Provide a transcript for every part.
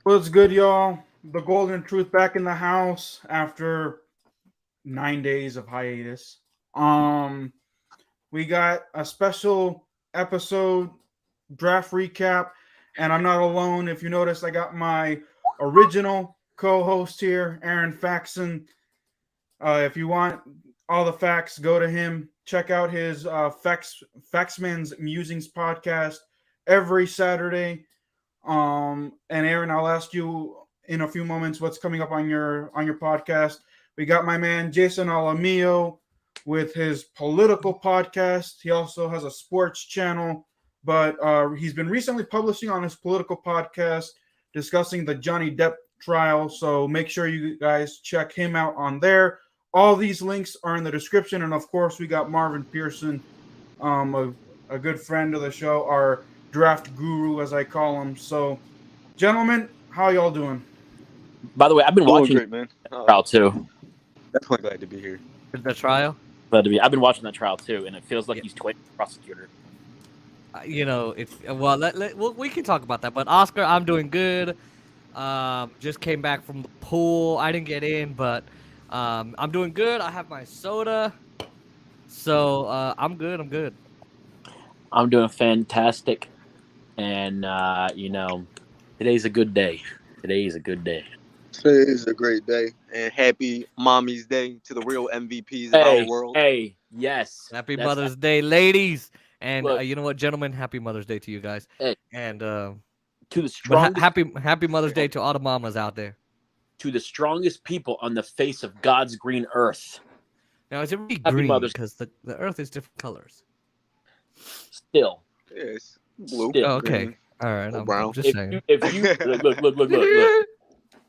What's good, y'all? The Golden Truth back in the house after 9 days of hiatus. We got a special episode draft recap, and I'm not alone. If you notice, I got my original co-host here, Aaron Faxon. If you want all the facts, go to him. Check out his Faxman's Musings podcast every Saturday. And Aaron, I'll ask you in a few moments what's coming up on your podcast. We got my man Jason Alamillo with his political podcast. He also has a sports channel, but he's been recently publishing on his political podcast discussing the Johnny Depp trial. So make sure you guys check him out on there. All these links are in the description, and of course, we got Marvin Pearson, a good friend of the show, our draft guru, as I call him. So, gentlemen, how y'all doing? By the way, I've been watching great, man. trial too. Definitely glad to be here. The trial? Glad to be. I've been watching that trial too, and it feels like he's twice the prosecutor. We can talk about that. But Oscar, I'm doing good. Just came back from the pool. I didn't get in, but I'm doing good. I have my soda, so I'm good. I'm doing fantastic, and today's a good day. Today is a great day, and happy Mommy's Day to the real MVPs of our world. Hey, yes. Happy Mother's Day, ladies, and Look, you know what, gentlemen? Happy Mother's Day to you guys. Hey, and to the strongest, happy Mother's Day to all the mamas out there. To the strongest people on the face of God's green earth. Now, is it really Happy green? Mother's- Because the earth is different colors. Still. Yes, blue. Still. Oh, okay. green, All right. I'm brown. just saying. If you look.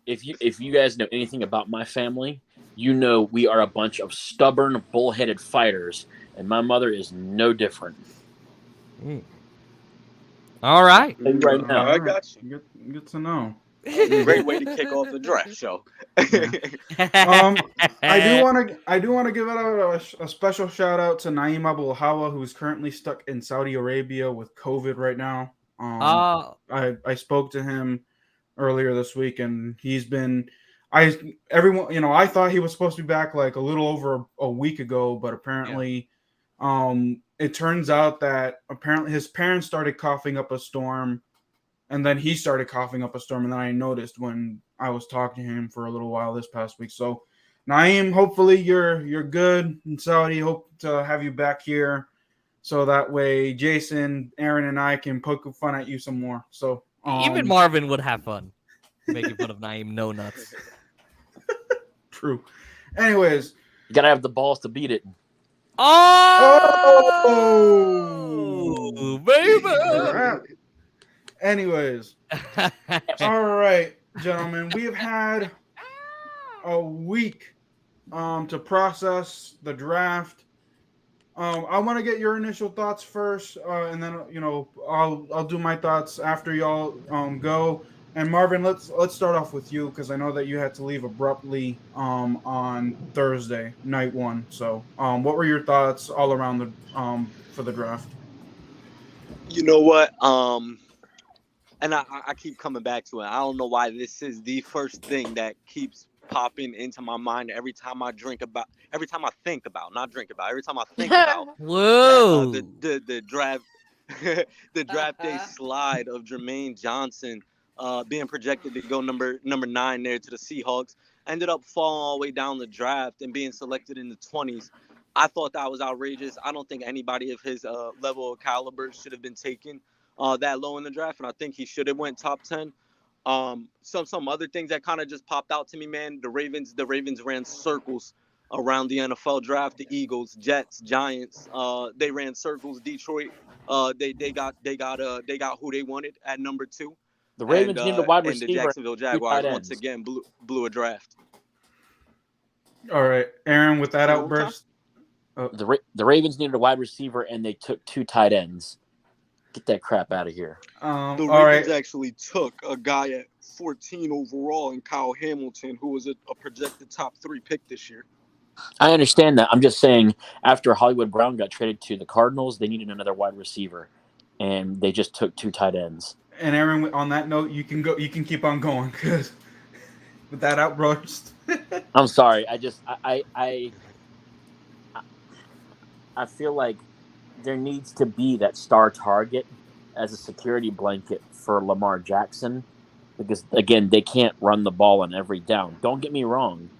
If you guys know anything about my family, you know we are a bunch of stubborn, bullheaded fighters, and my mother is no different. All right. Right now. I got you. Good to know. Great way to kick off the draft show. I do want to give out a special shout out to Naeem Howell, who's currently stuck in Saudi Arabia with COVID right now. I spoke to him earlier this week, and he's been. I thought he was supposed to be back like a little over a week ago, but apparently, it turns out that apparently his parents started coughing up a storm. And then he started coughing up a storm, and then I noticed when I was talking to him for a little while this past week. So, Naeem, hopefully you're good in Saudi. Hope to have you back here, so that way Jason, Aaron, and I can poke fun at you some more. So even Marvin would have fun making fun of Naeem No Nuts. True. Anyways, You gotta have the balls to beat it. Oh, baby! Anyways, all right, gentlemen, we've had a week to process the draft. I want to get your initial thoughts first, and then I'll do my thoughts after y'all go. And Marvin, let's start off with you because I know that you had to leave abruptly on Thursday, night one. So, what were your thoughts all around the for the draft? You know what? And I keep coming back to it. I don't know why this is the first thing that keeps popping into my mind every time I think about the draft the draft day slide of Jermaine Johnson being projected to go number 9 there to the Seahawks, ended up falling all the way down the draft and being selected in the 20s. I thought that was outrageous. I don't think anybody of his level of caliber should have been taken that low in the draft, and I think he should have went top 10. Some other things that kind of just popped out to me, man. The Ravens ran circles around the NFL draft. The Eagles, Jets, Giants, they ran circles. Detroit, they got who they wanted at number 2. The Ravens needed a wide receiver. And the Jacksonville Jaguars once again blew a draft. All right, Aaron, with that outburst. The Ravens needed a wide receiver, and they took 2 tight ends. Get that crap out of here. The Ravens actually took a guy at 14 overall in Kyle Hamilton, who was a projected top 3 pick this year. I understand that. I'm just saying, after Hollywood Brown got traded to the Cardinals, they needed another wide receiver, and they just took 2 tight ends. And Aaron, on that note, you can go. You can keep on going because with that outburst. I'm sorry. I feel like there needs to be that star target as a security blanket for Lamar Jackson because, again, they can't run the ball on every down. Don't get me wrong.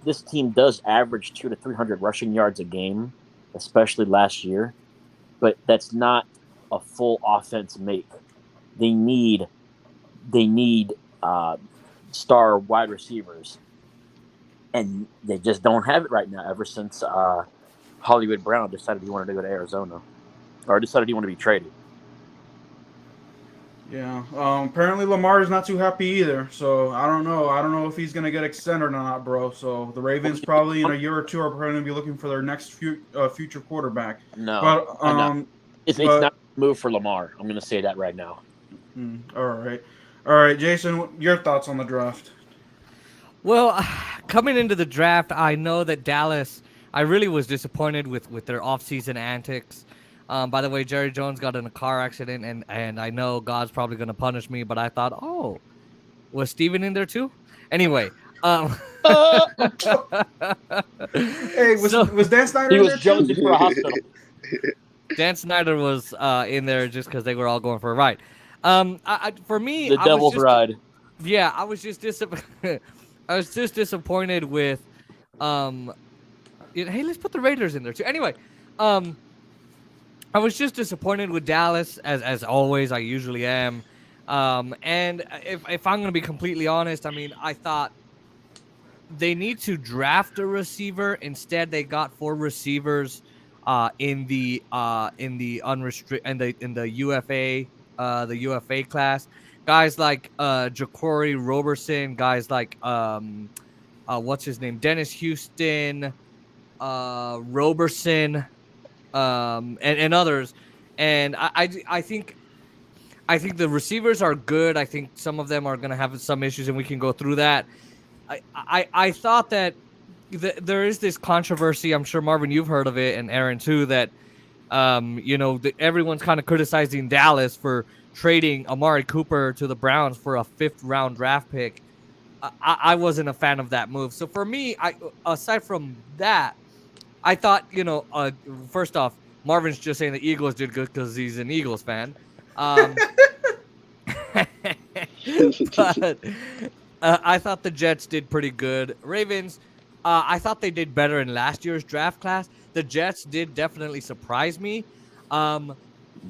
This team does average 200 to 300 rushing yards a game, especially last year, but that's not a full offense make. They need star wide receivers, and they just don't have it right now ever since Hollywood Brown decided he wanted to go to Arizona, or decided he wanted to be traded. Yeah. Apparently Lamar is not too happy either. So I don't know. I don't know if he's gonna get extended or not, bro. So the Ravens probably in a year or two are going to be looking for their next future quarterback. No, but it's not a move for Lamar. I'm going to say that right now. All right, Jason. Your thoughts on the draft? Well, coming into the draft, I know that Dallas. I really was disappointed with their offseason antics. By the way, Jerry Jones got in a car accident, and I know God's probably going to punish me, but I thought, oh, was Steven in there too? Anyway. Hey, was Dan Snyder in there too? Jonesing for a hospital. Dan Snyder was in there just because they were all going for a ride. For me, the devil's ride. Yeah, I was just disappointed. I was just disappointed with, hey, let's put the Raiders in there too. Anyway, I was just disappointed with Dallas, as always. I usually am. And if I'm going to be completely honest, I mean, I thought they need to draft a receiver. Instead, they got 4 receivers in the UFA class. Guys like Jacory Roberson, guys like what's his name, Dennis Houston, Roberson. And others, and I think the receivers are good. I think some of them are going to have some issues, and we can go through that. I thought that there is this controversy. I'm sure Marvin, you've heard of it, and Aaron too. That everyone's kind of criticizing Dallas for trading Amari Cooper to the Browns for a 5th round draft pick. I wasn't a fan of that move. So for me, aside from that, I thought, first off, Marvin's just saying the Eagles did good because he's an Eagles fan. But I thought the Jets did pretty good. Ravens, I thought they did better in last year's draft class. The Jets did definitely surprise me. The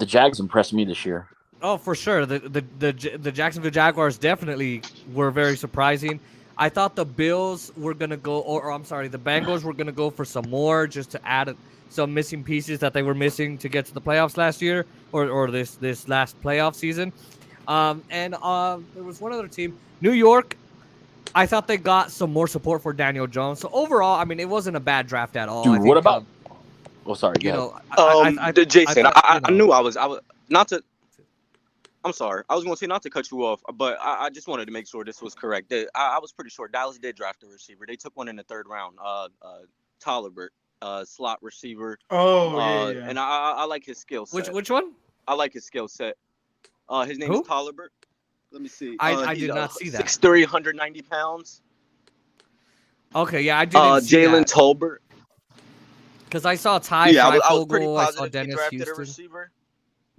Jags impressed me this year. Oh, for sure. The Jacksonville Jaguars definitely were very surprising. I thought the Bills were going to go, or I'm sorry, the Bengals were going to go for some more just to add some missing pieces that they were missing to get to the playoffs last year or this last playoff season. And there was one other team, New York. I thought they got some more support for Daniel Jones. So overall, I mean, it wasn't a bad draft at all. Dude, I think, what about? Sorry. Jason, I knew I was not to. I'm sorry. I was going to say not to cut you off, but I just wanted to make sure this was correct. I was pretty sure Dallas did draft a receiver. They took one in the 3rd round, Tolliver, slot receiver. Oh, yeah. And I like his skill set. Which one? I like his skill set. His name is Tolliver. Let me see. I did not see that. 6'3", 190 pounds. Okay, yeah, I didn't see Jalen Tolbert. Because I saw Ty I was pretty Fogel, positive I saw Dennis drafted Houston. A receiver.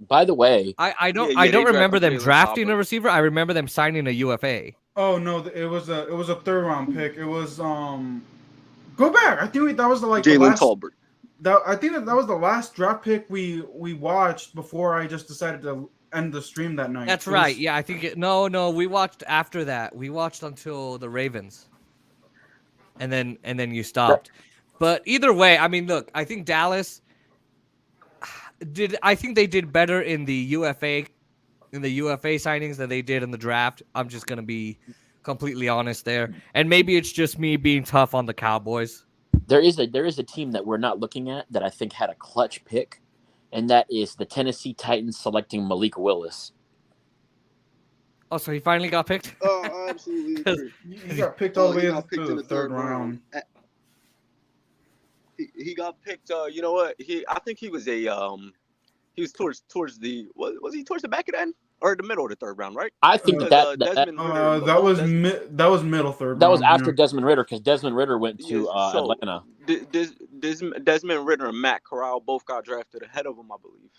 By the way, I don't they remember them Jalen drafting Tolbert. a receiver. I remember them signing a UFA. Oh no, it was a 3rd round pick. It was go back. I think that was the Jalen Tolbert. I think that was the last draft pick we watched before I just decided to end the stream that night. That's right. Yeah, I think no, we watched after that. We watched until the Ravens. And then you stopped. But either way, I mean, look, I think Dallas I think they did better in the UFA signings than they did in the draft. I'm just going to be completely honest there. And maybe it's just me being tough on the Cowboys. There is a team that we're not looking at that I think had a clutch pick, and that is the Tennessee Titans selecting Malik Willis. Oh, so he finally got picked? Oh, I absolutely agree. He got picked all the way in the 3rd round. He got picked. You know what? I think he was he was towards the was he towards the back of the end or the middle of the third round, right? I think Because that that was middle third. that was round, after Desmond Ritter, because Desmond Ritter went to so Atlanta. Desmond Ritter and Matt Corral both got drafted ahead of him, I believe.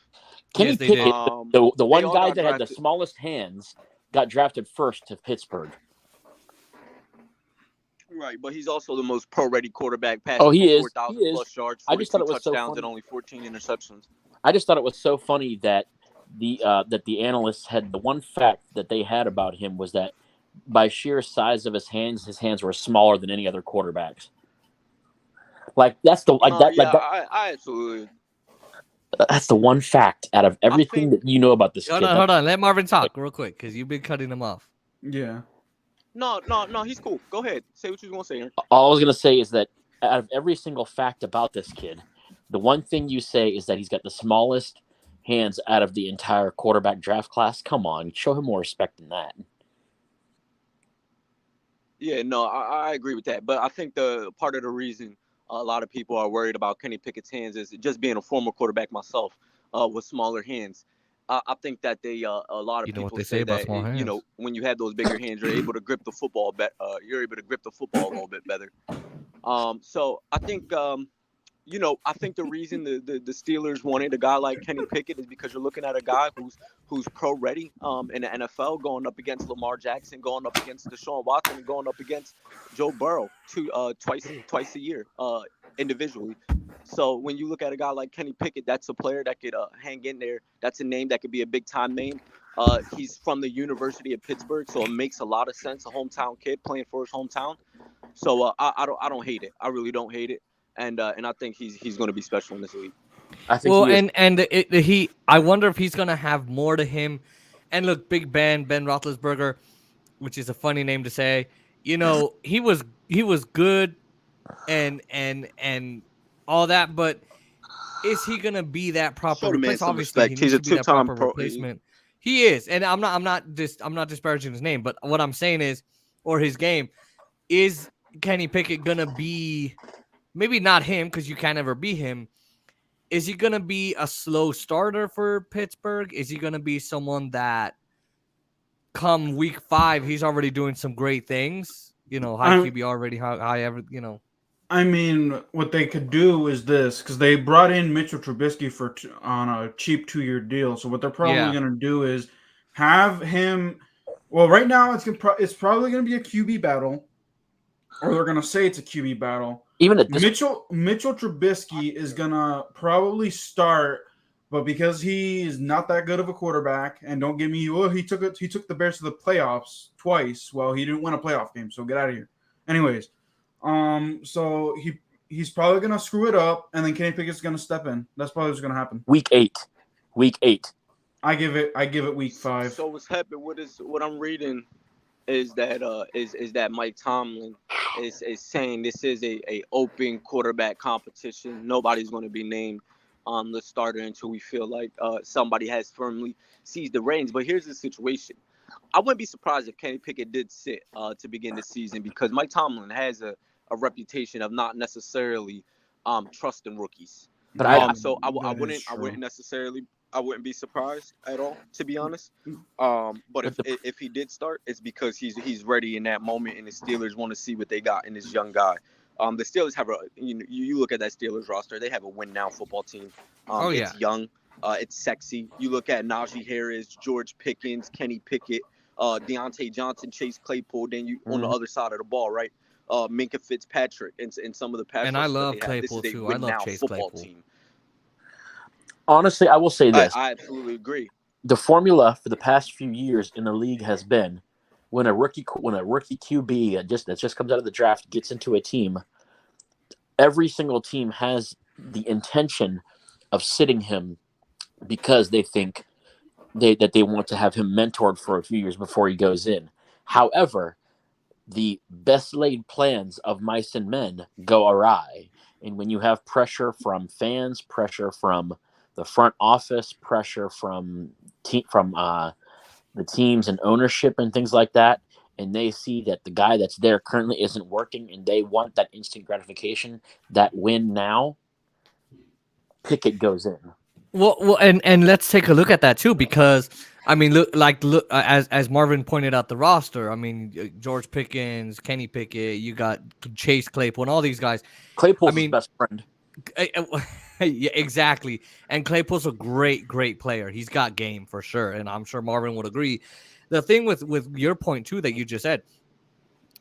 Kenny Yes, they Pickett, did. the one all guy got that had the drafted. smallest hands, got drafted first to Pittsburgh. Right, but he's also the most pro-ready quarterback, passing Oh, he for is. 4,000 He is. plus yards, I just thought 42 it was so touchdowns, funny. and only 14 interceptions. I just thought it was so funny that the analysts had the one fact that they had about him was that by sheer size of his hands were smaller than any other quarterbacks. Like that's the I absolutely. that's the one fact out of everything that you know about this Hold kid. on. Let Marvin talk real quick because you've been cutting him off. Yeah. No, he's cool. Go ahead. Say what you want to say, Aaron. All I was going to say is that out of every single fact about this kid, the one thing you say is that he's got the smallest hands out of the entire quarterback draft class. Come on, show him more respect than that. Yeah, no, I agree with that. But I think the part of the reason a lot of people are worried about Kenny Pickett's hands is just being a former quarterback myself with smaller hands. I think that a lot of people say that when you have those bigger hands, you're able to grip the football you're able to grip the football a little bit better. So I think I think the reason the Steelers wanted a guy like Kenny Pickett is because you're looking at a guy who's pro ready in the NFL, going up against Lamar Jackson, going up against Deshaun Watson, and going up against Joe Burrow twice a year individually. So when you look at a guy like Kenny Pickett, that's a player that could hang in there. That's a name that could be a big time name. He's from the University of Pittsburgh, so it makes a lot of sense. A hometown kid playing for his hometown. So I don't hate it. I really don't hate it. And I think he's going to be special in this league. I think I wonder if he's going to have more to him. And look, Big Ben Roethlisberger, which is a funny name to say. You know, he was good and all that, but is he going to be that proper replacement? Obviously, he's a two-time pro replacement. He is, and I'm not disparaging his name, but what I'm saying is, or his game, is Kenny Pickett going to be? Maybe not him, because you can't ever be him. Is he going to be a slow starter for Pittsburgh? Is he going to be someone that come week 5, he's already doing some great things? You know, high QB already, high ever, you know. I mean, what they could do is this, because they brought in Mitchell Trubisky on a cheap 2-year deal. So what they're probably going to do is have him. Well, right now it's probably going to be a QB battle, or they're going to say it's a QB battle. Even at this Mitchell Trubisky is gonna probably start, but because he is not that good of a quarterback, and don't get me, he took the Bears to the playoffs twice. Well, he didn't win a playoff game, so get out of here. Anyways, so he's probably gonna screw it up, and then Kenny Pickett's gonna step in. That's probably what's gonna happen. Week 8. I give it week 5. So what's happened? What I'm reading is that Mike Tomlin is saying this is a open quarterback competition. Nobody's going to be named the starter until we feel like somebody has firmly seized the reins. But here's the situation. I wouldn't be surprised if Kenny Pickett did sit to begin the season, because Mike Tomlin has a reputation of not necessarily trusting rookies. But I wouldn't be surprised at all, to be honest. But if he did start, it's because he's ready in that moment, and the Steelers want to see what they got in this young guy. The Steelers have you look at that Steelers roster, they have a win now football team. It's young, it's sexy. You look at Najee Harris, George Pickens, Kenny Pickett, Deontay Johnson, Chase Claypool. Then you on the other side of the ball, right? Minka Fitzpatrick and some of the pass. And I love Claypool too. I love Chase Claypool. Team. Honestly, I will say this. I absolutely agree. The formula for the past few years in the league has been when a rookie QB that just comes out of the draft gets into a team, every single team has the intention of sitting him because they think that they want to have him mentored for a few years before he goes in. However, the best laid plans of mice and men go awry. And when you have pressure from fans, pressure from the front office, pressure from the teams and ownership and things like that, and they see that the guy that's there currently isn't working, and they want that instant gratification, that win now, Pickett goes in. Well, and let's take a look at that too, because I mean, look, as Marvin pointed out the roster. I mean, George Pickens, Kenny Pickett, you got Chase Claypool, and all these guys. Claypool's I mean, his best friend. Yeah, exactly. And Claypool's a great player. He's got game for sure, and I'm sure Marvin would agree. The thing with your point too that you just said,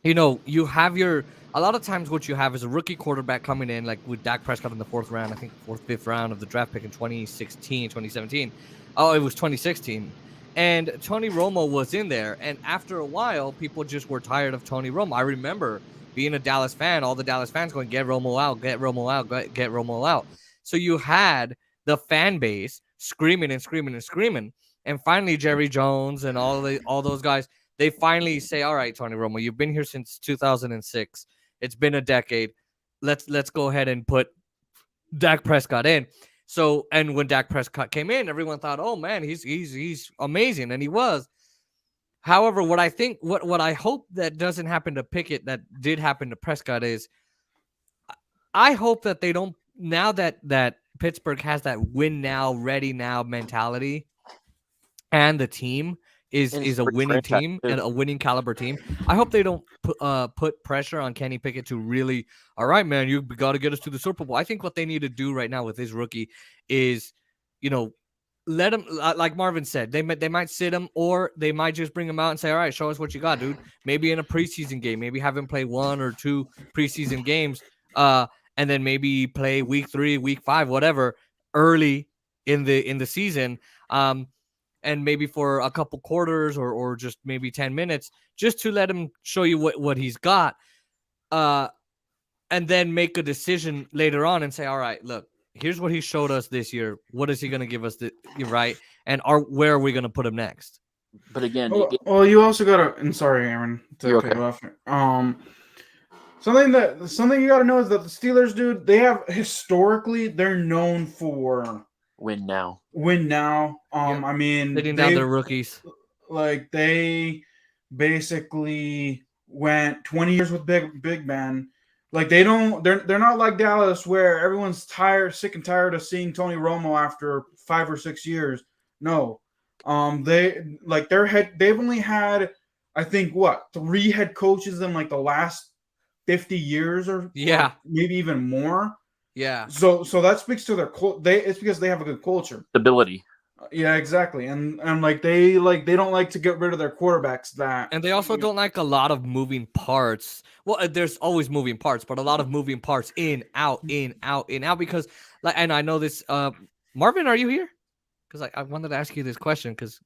you have a lot of times what you have is a rookie quarterback coming in, like with Dak Prescott in the fourth round, I think fifth round of the draft pick in 2017. Oh, it was 2016. And Tony Romo was in there. And after a while, people just were tired of Tony Romo. I remember being a Dallas fan, all the Dallas fans going, get Romo out, get Romo out, get Romo out. So you had the fan base screaming and screaming and screaming. And finally, Jerry Jones and all those guys, they finally say, all right, Tony Romo, you've been here since 2006. It's been a decade. Let's go ahead and put Dak Prescott in. So, and when Dak Prescott came in, everyone thought, oh man, he's amazing, and he was. However, what I hope that doesn't happen to Pickett that did happen to Prescott is, I hope that they don't, now that Pittsburgh has that win now, ready now mentality, and the team is a winning team and a winning caliber team. I hope they don't put pressure on Kenny Pickett to really, all right, man, you got to get us to the Super Bowl. I think what they need to do right now with his rookie is, let him, like Marvin said, they might sit him, or they might just bring him out and say, all right, show us what you got, dude. Maybe in a preseason game, maybe have him play 1 or 2 preseason games, and then maybe play week 3, week 5, whatever, early in the season. And maybe for a couple quarters or just maybe 10 minutes, just to let him show you what he's got, and then make a decision later on and say, all right, look, here's what he showed us this year. What is he going to give us, right? And where are we going to put him next? But again, you also got to, and sorry, Aaron, to cut you off. Something you got to know is that the Steelers, dude, they have historically, they're known for win now. I mean, sitting down their rookies. Like, they basically went 20 years with Big Ben. Like, they're not like Dallas, where everyone's sick and tired of seeing Tony Romo after 5 or 6 years. No. They've only had, I think, 3 head coaches in like the last 50 years or maybe even more. Yeah. So that speaks to their it's because they have a good culture. Stability. Yeah, exactly. And they don't like to get rid of their quarterbacks and they also don't like a lot of moving parts. Well, there's always moving parts, but a lot of moving parts in, out, because and I know this, Marvin, are you here? Because I wanted to ask you this question because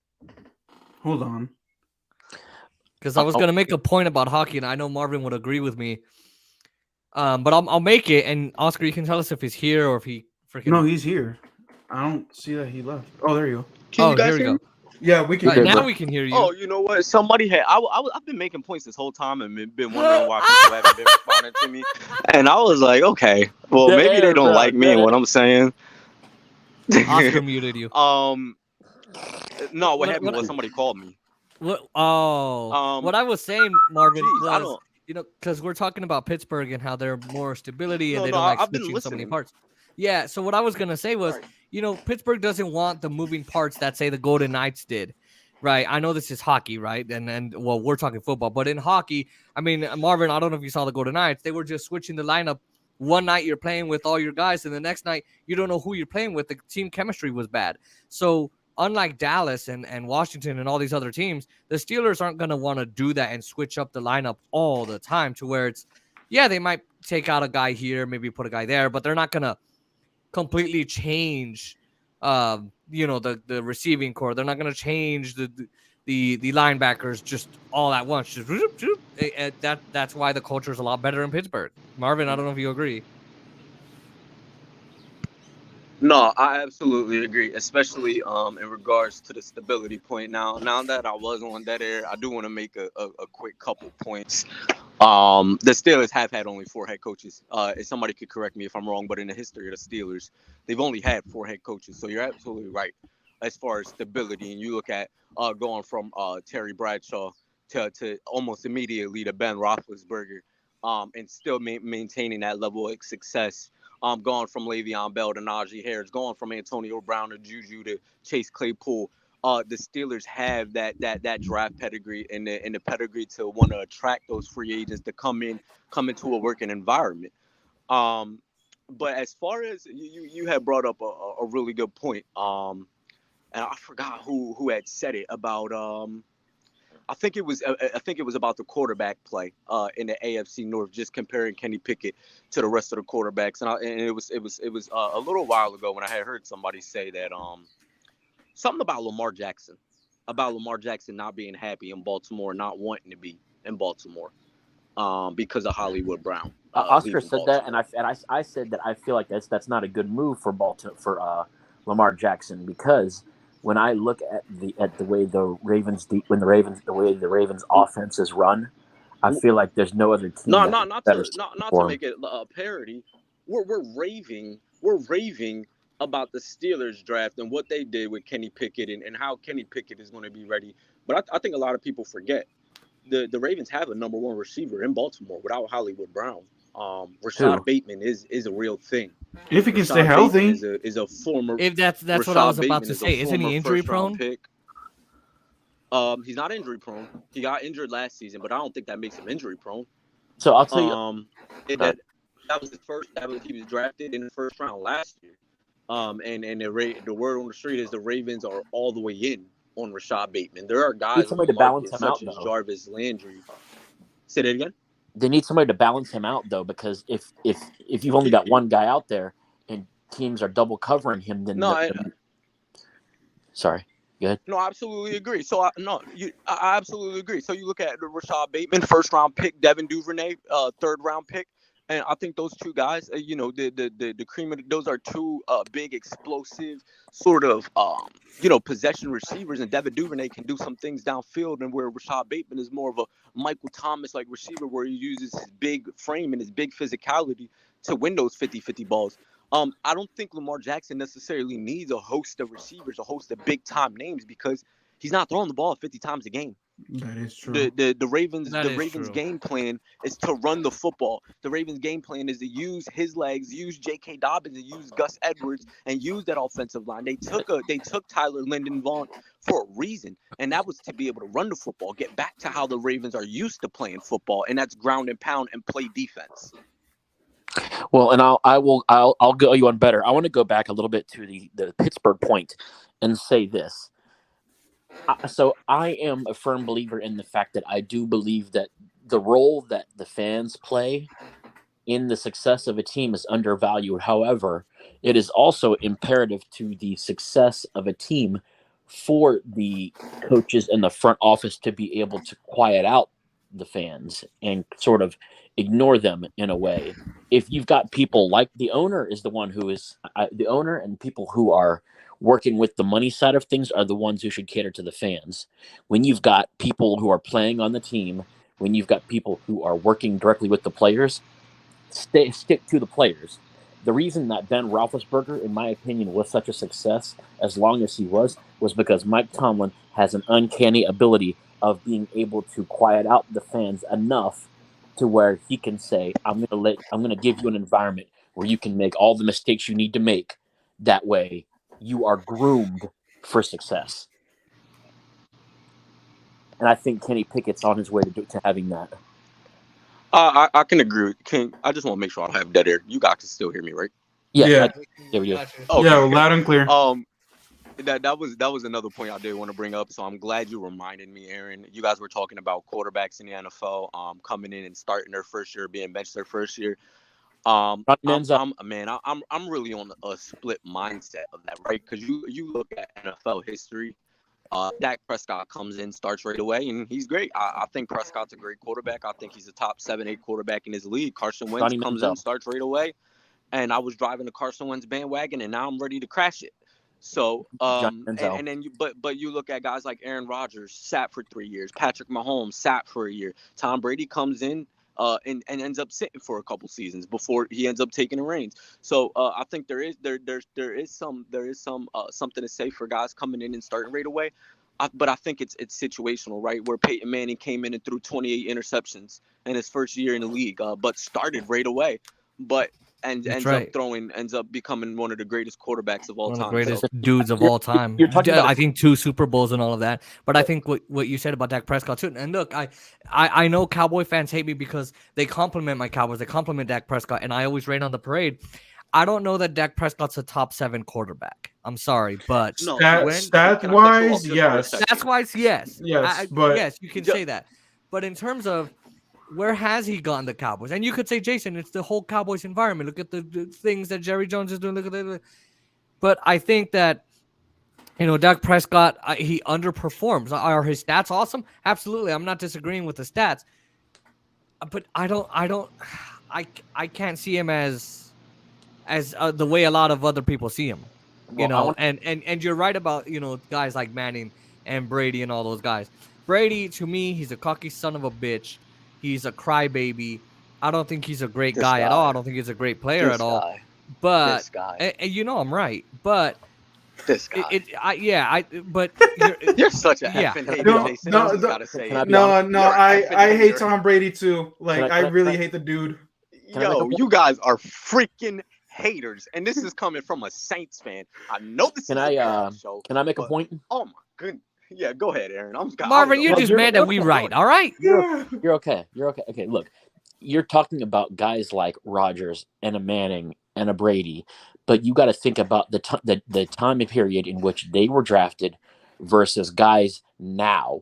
hold on. Because I was going to make a point about hockey, and I know Marvin would agree with me. But I'll make it, and Oscar, you can tell us if he's here or if he freaking... No, he's here. I don't see that he left. Oh, there you go. Can you guys hear me? Yeah, we can. Now we can hear you. Oh, you know what? Somebody had. I've been making points this whole time and been wondering why people haven't been responding to me. And I was like, okay, well, maybe they don't like me and what I'm saying. Oscar muted you. No, what happened was somebody called me. What? Oh. What I was saying, Marvin, was because we're talking about Pittsburgh and how they're more stability and they don't like switching so many parts. Yeah. So what I was gonna say was, Pittsburgh doesn't want the moving parts that say the Golden Knights did, right? I know this is hockey, right? And well, we're talking football, but in hockey, I mean, Marvin, I don't know if you saw the Golden Knights. They were just switching the lineup. One night you're playing with all your guys, and the next night you don't know who you're playing with. The team chemistry was bad. So unlike Dallas and Washington and all these other teams, the Steelers aren't going to want to do that and switch up the lineup all the time to where it's, they might take out a guy here, maybe put a guy there, but they're not going to completely change, the receiving core. They're not going to change the linebackers just all at once. That's why the culture is a lot better in Pittsburgh. Marvin, I don't know if you agree. No, I absolutely agree, especially in regards to the stability point. Now that I was on that air, I do want to make a quick couple points. The Steelers have had only 4 head coaches. If somebody could correct me if I'm wrong, but in the history of the Steelers, they've only had 4 head coaches. So you're absolutely right as far as stability. And you look at going from Terry Bradshaw to almost immediately to Ben Roethlisberger, and still maintaining that level of success. Going from Le'Veon Bell to Najee Harris, going from Antonio Brown to Juju to Chase Claypool. the Steelers have that draft pedigree and the pedigree to want to attract those free agents to come into a working environment. But as far as you had brought up a really good point. And I forgot who had said it about I think it was about the quarterback play in the AFC North, just comparing Kenny Pickett to the rest of the quarterbacks, and it was a little while ago when I had heard somebody say that something about Lamar Jackson not being happy in Baltimore, not wanting to be in Baltimore because of Hollywood Brown. Oscar said that, and I said that I feel like that's not a good move for Lamar Jackson, because when I look at the way the Ravens offense is run, I feel like there's no other team. Not to make it a parody. We're raving about the Steelers draft and what they did with Kenny Pickett and how Kenny Pickett is going to be ready. But I think a lot of people forget the Ravens have a number one receiver in Baltimore without Hollywood Brown. Rashad Bateman is a real thing. If he can stay healthy, is a former. If that's Rashad what I was Bateman about to say, isn't he injury prone? Pick. He's not injury prone. He got injured last season, but I don't think that makes him injury prone. So I'll tell you, that was his first. He was drafted in the first round last year. And the word on the street is the Ravens are all the way in on Rashad Bateman. There are guys to balance him out, such as Jarvis Landry. Say that again. They need somebody to balance him out, though, because if you've only got one guy out there and teams are double covering him, then sorry, go ahead. No, I absolutely agree. So I absolutely agree. So you look at the Rashad Bateman, first round pick, Devin Duvernay, third round pick. And I think those two guys, the cream of those are two big, explosive sort of, possession receivers. And Devin Duvernay can do some things downfield, and where Rashad Bateman is more of a Michael Thomas-like receiver, where he uses his big frame and his big physicality to win those 50-50 balls. I don't think Lamar Jackson necessarily needs a host of receivers, a host of big-time names, because he's not throwing the ball 50 times a game. That is true. The Ravens game plan is to run the football. The Ravens game plan is to use his legs, use J.K. Dobbins, and use Gus Edwards, and use that offensive line. They took Tyler Lindenbaum for a reason, and that was to be able to run the football, get back to how the Ravens are used to playing football, and that's ground and pound and play defense. Well, and I'll go you on better. I want to go back a little bit to the Pittsburgh point and say this. So I am a firm believer in the fact that I do believe that the role that the fans play in the success of a team is undervalued. However, it is also imperative to the success of a team for the coaches in the front office to be able to quiet out the fans and sort of ignore them in a way. If you've got people like the owner is the one who is the owner, and people who are working with the money side of things are the ones who should cater to the fans. When you've got people who are playing on the team, when you've got people who are working directly with the players, stick to the players. The reason that Ben Roethlisberger, in my opinion, was such a success as long as he was because Mike Tomlin has an uncanny ability of being able to quiet out the fans enough to where he can say, I'm going to give you an environment where you can make all the mistakes you need to make. That way, you are groomed for success. And I think Kenny Pickett's on his way to having that. I can agree with King. I just want to make sure I don't have dead air. You guys can still hear me, right? Yeah. There we go. Okay. Yeah, loud and clear. That was another point I did want to bring up. So I'm glad you reminded me, Aaron. You guys were talking about quarterbacks in the NFL coming in and starting their first year, being benched their first year. I'm really on a split mindset of that, right? Because you look at NFL history, Dak Prescott comes in, starts right away, and he's great. I think Prescott's a great quarterback. I think he's a top 7-8 quarterback in his league. Carson Wentz comes in, starts right away, and I was driving the Carson Wentz bandwagon, and now I'm ready to crash it. So, and then but you look at guys like Aaron Rodgers, sat for 3 years. Patrick Mahomes sat for a year. Tom Brady comes in. And ends up sitting for a couple seasons before he ends up taking the reins. So I think there is something to say for guys coming in and starting right away. But I think it's situational, right? Where Peyton Manning came in and threw 28 interceptions in his first year in the league, but started right away. But and That's ends up becoming one of the greatest quarterbacks of all One of time. the greatest So, dudes of all time. You're talking about I think 2 Super Bowls and all of that. But I think what you said about Dak Prescott too. And look, I know Cowboy fans hate me because they compliment my Cowboys. They compliment Dak Prescott, and I always rain on the parade. I don't know that Dak Prescott's a top 7 quarterback. I'm sorry, but no, Stat can I cut you off wise, just for a yes. second? that's why it's yes. Yes, but yes, you can say that. But in terms of where has he gotten the Cowboys? And you could say, Jason, it's the whole Cowboys environment. Look at the things that Jerry Jones is doing. Look at that. But I think that, Dak Prescott, he underperforms. Are his stats awesome? Absolutely. I'm not disagreeing with the stats. But I can't see him as the way a lot of other people see him. And you're right about, guys like Manning and Brady and all those guys. Brady, to me, he's a cocky son of a bitch. He's a crybaby. I don't think he's a great guy at all. I don't think he's a great player at all. But This guy. and I'm right. But This guy. But You're such a Yeah. effing hater, No, Jason. no, I just no, gotta say can I it. be no, honest? no, You're an I effing hate hater. Tom Brady too. Like, Can I I- really hate the dude. Can I make a Yo, point? you guys are freaking haters, and this is coming from a Saints fan. I know this Can is I a bad show. Can I make a but- point? Oh my goodness. Yeah, go ahead, Aaron. Marvin, you're No, just you're- mad that we you're- right. All right. Yeah. You're okay. You're okay. Okay, look, you're talking about guys like Rodgers and a Manning and a Brady, but you got to think about the time period in which they were drafted versus guys now.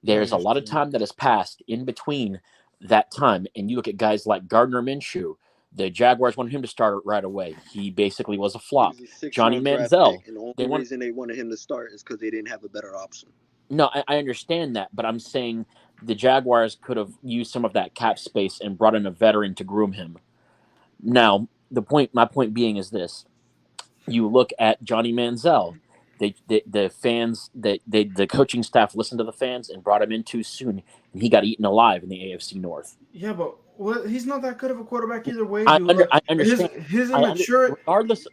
There's a lot of time that has passed in between that time, and you look at guys like Gardner Minshew. The Jaguars wanted him to start right away. He basically was a flop. Johnny Manziel. And the only They want- reason they wanted him to start is because they didn't have a better option. No, I understand that, but I'm saying the Jaguars could have used some of that cap space and brought in a veteran to groom him. Now, my point being is this: you look at Johnny Manziel. The fans, the coaching staff listened to the fans and brought him in too soon, and he got eaten alive in the AFC North. Yeah, but he's not that good of a quarterback either way. I dude. I understand. His I under- immature. regardless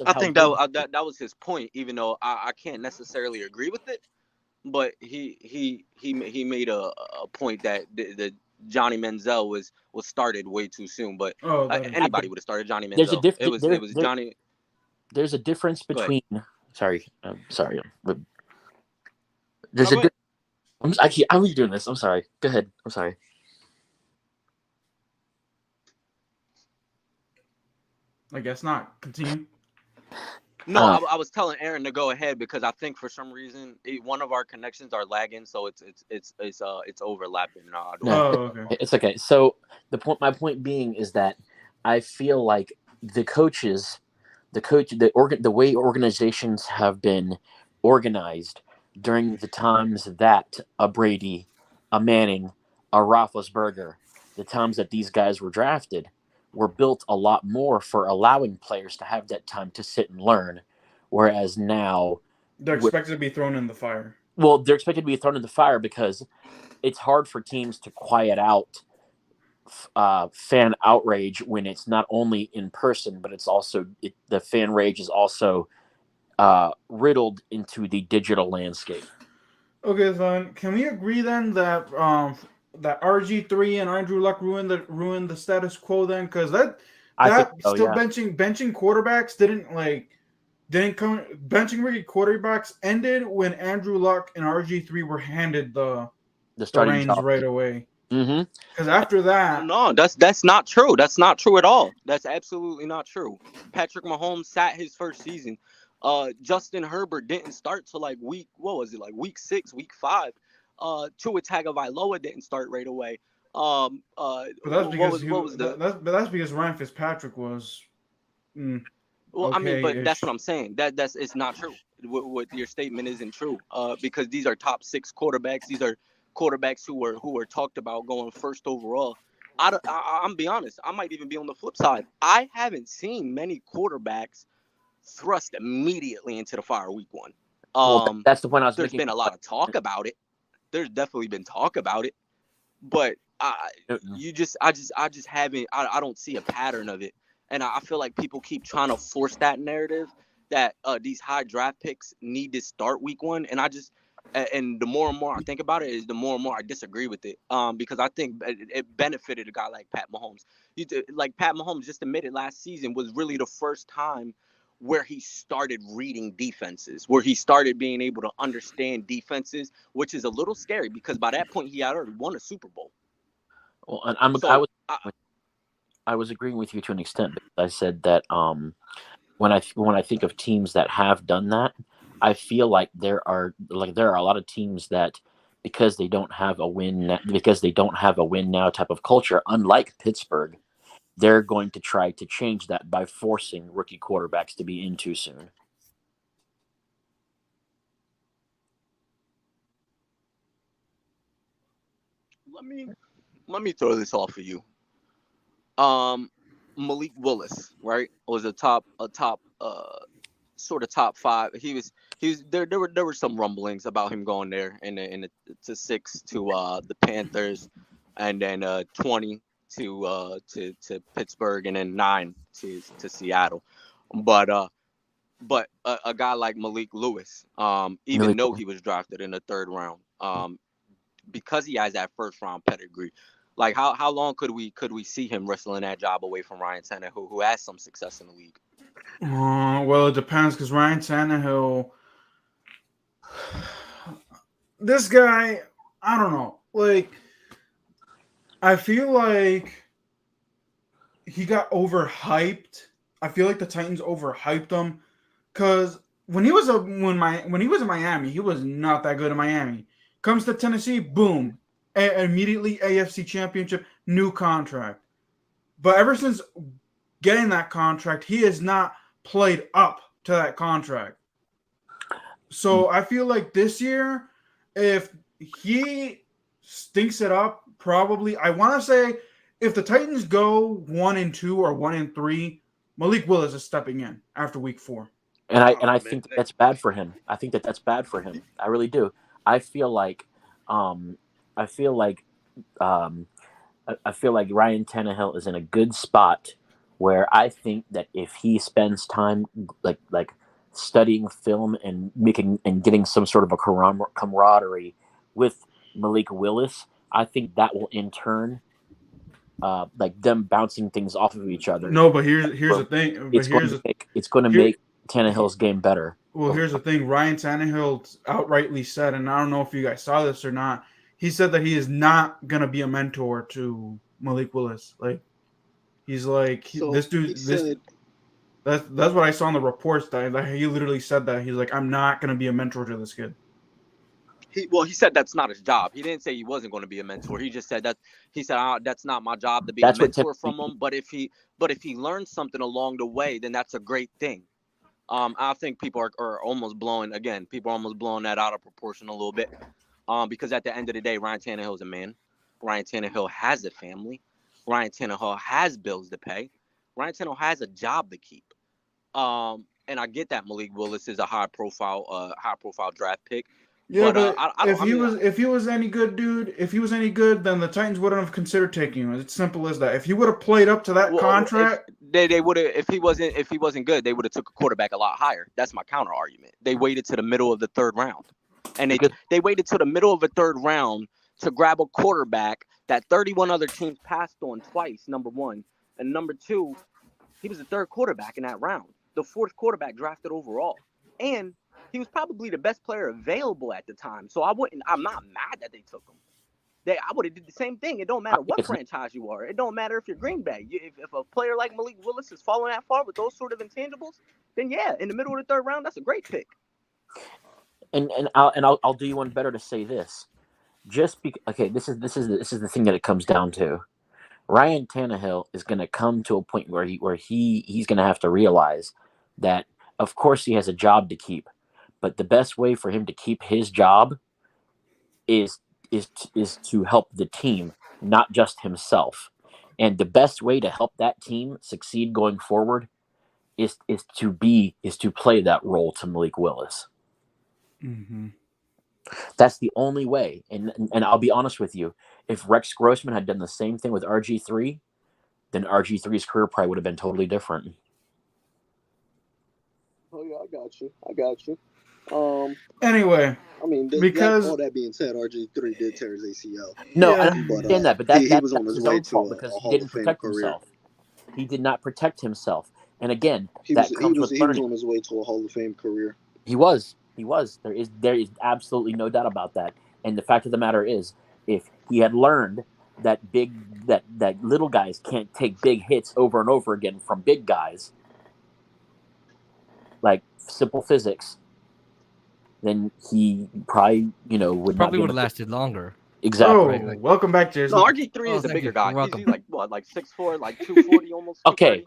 of I how think good- that was his point, even though I can't necessarily agree with it. But he made a point that the Johnny Manziel was started way too soon. But Oh, anybody would have started Johnny Manziel. There's a it was Johnny. There's a difference Go ahead. between. Sorry. But No, there's go a. How are you doing this? I'm sorry. Go ahead. I'm sorry. I guess not. Continue. No, Uh, I was telling Aaron to go ahead because I think for some reason one of our connections are lagging, so it's overlapping. No, I don't No. Oh, okay. It's okay. So my point being is that I feel like the way organizations have been organized during the times that a Brady, a Manning, a Roethlisberger, the times that these guys were drafted, were built a lot more for allowing players to have that time to sit and learn, whereas now They're expected to be thrown in the fire. well, they're expected to be thrown in the fire because it's hard for teams to quiet out fan outrage when it's not only in person, but it's also the fan rage is also riddled into the digital landscape. Okay, then can we agree then that that RG3 and Andrew Luck ruined the status quo then? Because benching quarterbacks benching rookie quarterbacks ended when Andrew Luck and RG3 were handed the starting reins job. right away. Mm-hmm. Because after that, No, that's not true. That's not true at all. That's absolutely not true. Patrick Mahomes sat his first season. Justin Herbert didn't start till week 6, week 5. Tua Tagovailoa didn't start right away. but that's because that's because Ryan Fitzpatrick was. Well, I mean, but that's okay-ish. what I'm saying. That's it's not true. What your statement isn't true. Because these are top 6 quarterbacks. These are quarterbacks who were talked about going first overall. I'm be honest. I might even be on the flip side. I haven't seen many quarterbacks thrust immediately into the fire week 1. Well, that's the point I was There's making. been a lot of talk about it. There's definitely been talk about it, but I just haven't. I don't see a pattern of it, and I feel like people keep trying to force that narrative that these high draft picks need to start week 1, and And the more and more I think about it, is the more and more I disagree with it. Because I think it benefited a guy like Pat Mahomes. Like Pat Mahomes just admitted last season was really the first time where he started reading defenses, where he started being able to understand defenses, which is a little scary because by that point he had already won a Super Bowl. Well, and So I was agreeing with you to an extent, because I said that when I think of teams that have done that, I feel like there are a lot of teams that, because they don't have a win now type of culture, unlike Pittsburgh, they're going to try to change that by forcing rookie quarterbacks to be in too soon. Let me throw this off for you. Malik Willis, right, was a top sort of top five. He was there. There were some rumblings about him going there to 6 to the Panthers, and then 20 to Pittsburgh, and then 9 to Seattle. But a guy like Malik Lewis, even though he was drafted in the 3rd round, because he has that 1st round pedigree. Like how long could we see him wrestling that job away from Ryan Tannehill, who has some success in the league? Well, it depends, because Ryan Tannehill, this guy, I don't know. Like, I feel like he got overhyped. I feel like the Titans overhyped him, because when he was in Miami, he was not that good in Miami. Comes to Tennessee, boom, immediately AFC Championship, new contract. But ever since getting that contract, he has not played up to that contract. So I feel like this year, if he stinks it up, probably, I want to say, if the Titans go 1-2 or 1-3, Malik Willis is stepping in after week 4. And I think that's bad for him. I think that's bad for him. I really do. I feel like Ryan Tannehill is in a good spot, where I think that if he spends time like studying film and getting some sort of a camaraderie with Malik Willis, I think that will in turn like them bouncing things off of each other. No, but here's the thing. It's going to make Tannehill's game better. Well, here's the thing. Ryan Tannehill outrightly said, and I don't know if you guys saw this or not, he said that he is not going to be a mentor to Malik Willis. Like, he's like, this dude, that's what I saw in the reports. That he literally said that. He's like, I'm not going to be a mentor to this kid. He said that's not his job. He didn't say he wasn't going to be a mentor. He just said that. He said that's not my job to be a mentor from him. But if he learns something along the way, then that's a great thing. I think people are almost blowing that out of proportion a little bit. Because at the end of the day, Ryan Tannehill is a man. Ryan Tannehill has a family. Ryan Tannehill has bills to pay. Ryan Tannehill has a job to keep. And I get that Malik Willis is a high profile draft pick. Yeah, but if he was any good, dude, then the Titans wouldn't have considered taking him. It's simple as that. If he would have played up to that contract, they would have. If he wasn't good, they would have took a quarterback a lot higher. That's my counter argument. They waited to the middle of the 3rd round, and they waited to the middle of the 3rd round to grab a quarterback that 31 other teams passed on twice. Number one, and number two, he was the 3rd quarterback in that round, the 4th quarterback drafted overall, and he was probably the best player available at the time. So I'm not mad that they took him. I would have did the same thing. It don't matter what franchise you are. It don't matter if you're Green Bay. If a player like Malik Willis is falling that far with those sort of intangibles, then yeah, in the middle of the 3rd round, that's a great pick. And I'll do you one better to say this. This is the thing that it comes down to. Ryan Tannehill is going to come to a point where he's going to have to realize that, of course, he has a job to keep. But the best way for him to keep his job is to help the team, not just himself. And the best way to help that team succeed going forward is to play that role to Malik Willis. Mm-hmm. That's the only way. And I'll be honest with you, if Rex Grossman had done the same thing with RG3, then RG3's career probably would have been totally different. Oh yeah, I got you. Anyway, I mean, because all that being said, RG3 did tear his ACL. No, Yeah. I But understand that, but he was on that's his his way own to fault a because he Hall didn't of Fame protect career. himself. He did not protect himself, and again, He that was comes with learning. on his way to a Hall of Fame career. He was. There is absolutely no doubt about that. And the fact of the matter is, if he had learned that that little guys can't take big hits over and over again from big guys, like simple physics, then he probably would Probably not would be have lasted longer. exactly. Oh, welcome back, Jason. No, RG3 Oh, is a thank bigger you. guy. You're welcome. He's like what, like 6'4", like 240, almost. Okay.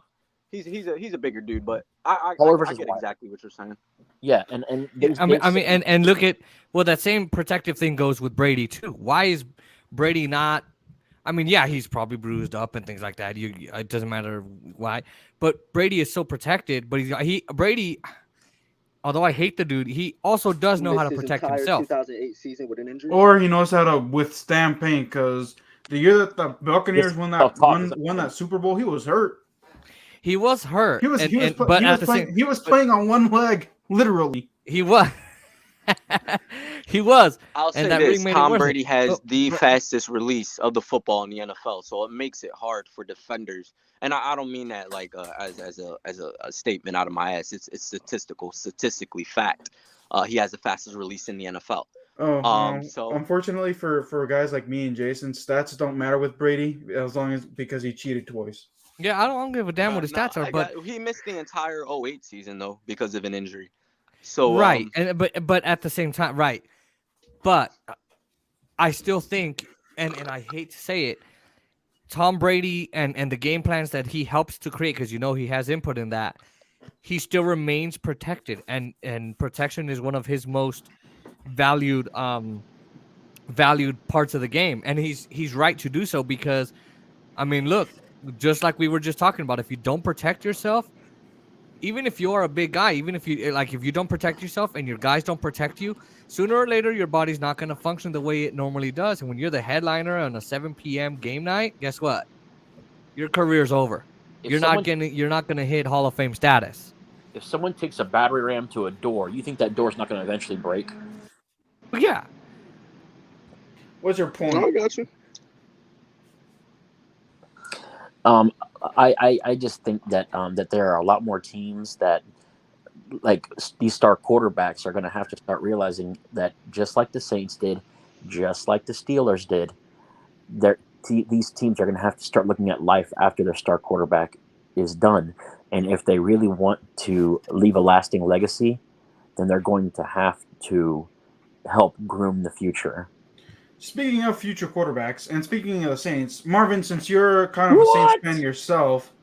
230. He's a bigger dude, but I Taller versus get wide. exactly what you're saying. Yeah, and I mean, and look at that same protective thing goes with Brady too. Why is Brady not? I mean, yeah, he's probably bruised up and things like that. It doesn't matter why, but Brady is so protected. But Brady, although I hate the dude, he also does know how to protect himself. 2008 season with an injury. Or he knows how to withstand pain, because the year that the Buccaneers won that Super Bowl, he was hurt. He was hurt. He was playing on one leg, literally. He was. He was. I'll say that this: ring made it Tom worth Brady it. has the fastest release of the football in the NFL, so it makes it hard for defenders. And I don't mean that like as a statement out of my ass. It's statistically fact. He has the fastest release in the NFL. So unfortunately for guys like me and Jason, stats don't matter with Brady because he cheated twice. Yeah, I don't give a damn what his stats are, but he missed the entire 08 season though because of an injury. So right, but at the same time, right. But I still think, and I hate to say it, Tom Brady and the game plans that he helps to create, because he has input in that, he still remains protected, and protection is one of his most valued parts of the game, and he's right to do so, because I mean, look, just like we were just talking about, if you don't protect yourself, even if you're a big guy, even if you don't protect yourself and your guys don't protect you, sooner or later your body's not going to function the way it normally does. And when you're the headliner on a 7 p.m. game night, guess what? Your career's over. You're not going to hit Hall of Fame status. If someone takes a battery ram to a door, you think that door's not going to eventually break? Yeah. What's your point? I got you. I just think that that there are a lot more teams that, like, these star quarterbacks are going to have to start realizing that, just like the Saints did, just like the Steelers did, these teams are going to have to start looking at life after their star quarterback is done. And if they really want to leave a lasting legacy, then they're going to have to help groom the future. Speaking of future quarterbacks, and speaking of the Saints, Marvin, since you're kind of a Saints fan yourself,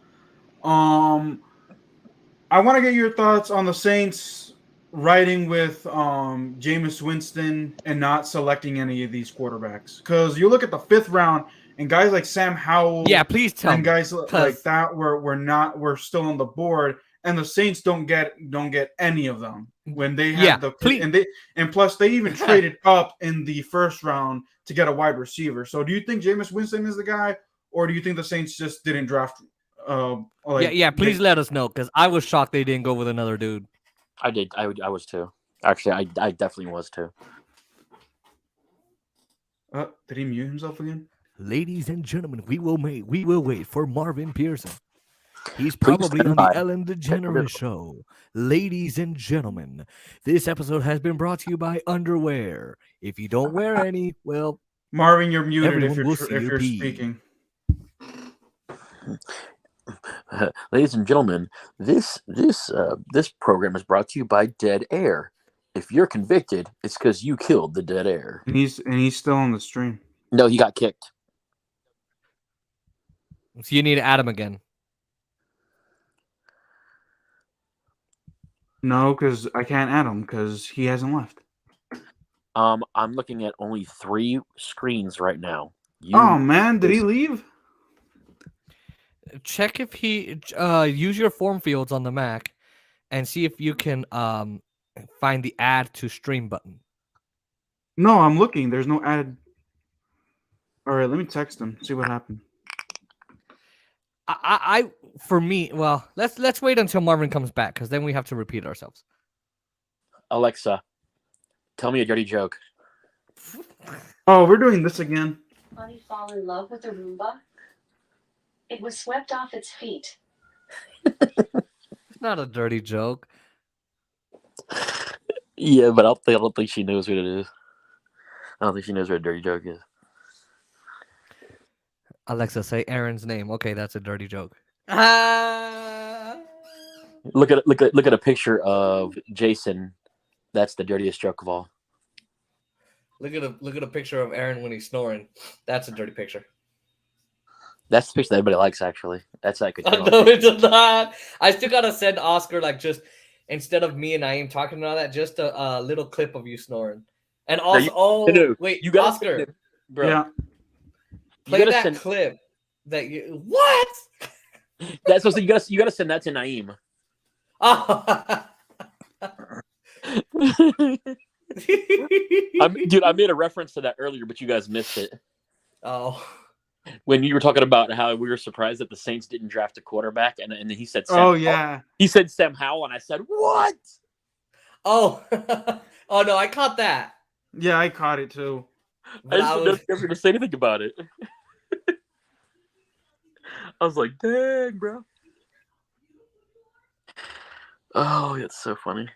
I want to get your thoughts on the Saints riding with Jameis Winston and not selecting any of these quarterbacks. Because you look at the 5th round, and guys like Sam Howell, please tell me, and guys like that we're still on the board, and the Saints don't get any of them when they have and plus they even traded up in the 1st round to get a wide receiver. So do you think Jameis Winston is the guy, or do you think the Saints just didn't draft? Please let us know, because I was shocked they didn't go with another dude. I did. I was too. Actually, I definitely was too. Did he mute himself again? Ladies and gentlemen, we will wait for Marvin Pearson. He's probably on the Ellen DeGeneres show. Ladies and gentlemen, this episode has been brought to you by underwear. If you don't wear any, well, Marvin, you're muted if you're speaking. Ladies and gentlemen, this program is brought to you by Dead Air. If you're convicted, it's because you killed the dead air. And he's still on the stream. No, he got kicked. So you need to add him again. No, because I can't add him because he hasn't left. I'm looking at only 3 screens right now. Man, did he leave? Check if he use your form fields on the Mac and see if you can find the add to stream button. No, I'm looking. There's no add. All right, let me text him. See what happened. For me, well, let's wait until Marvin comes back, because then we have to repeat ourselves. Alexa, tell me a dirty joke. Oh, we're doing this again. Bunny fall in love with a Roomba? It was swept off its feet. It's not a dirty joke. Yeah, but I don't think she knows what it is. I don't think she knows what a dirty joke is. Alexa, say Aaron's name. Okay, that's a dirty joke. Look at a picture of Jason. That's the dirtiest joke of all. Look at a picture of Aaron when he's snoring. That's a dirty picture. That's the picture that everybody likes, actually. That's like a No, it's not. I still gotta send Oscar just instead of me and Naeem talking and all that, just a little clip of you snoring. And also, wait, you gotta Oscar, bro. Yeah. play that clip that you what? That's what you gotta send that to Naeem. Oh. Dude, I made a reference to that earlier, but you guys missed it. Oh. When you were talking about how we were surprised that the Saints didn't draft a quarterback, and then he said, Oh yeah. He said Sam Howell, and I said, what? Oh. Oh no, I caught that. Yeah, I caught it too. I just never to say anything about it. I was like, dang, bro. Oh, it's so funny.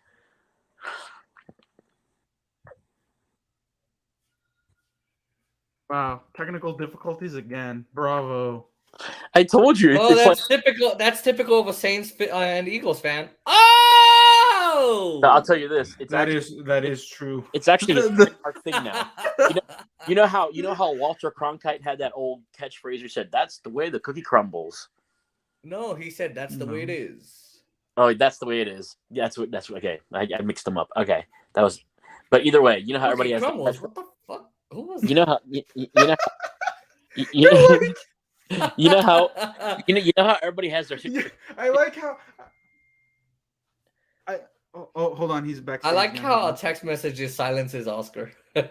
Wow, technical difficulties again. Bravo. I told you. Oh, it's that's like, typical. That's typical of a Saints and Eagles fan. Oh, I'll tell you this. That is true. It's actually our thing now. You know how Walter Cronkite had that old catchphrase who said, "That's the way the cookie crumbles." No, he said that's the way it is. Oh, that's the way it is. That's what. Okay, I mixed them up. Okay, that was. But either way, you know how everybody has. Crumbles. What the fuck? Who was you know how you know how everybody has their. I like how. Oh, hold on, he's back. I like how a text message silences Oscar. You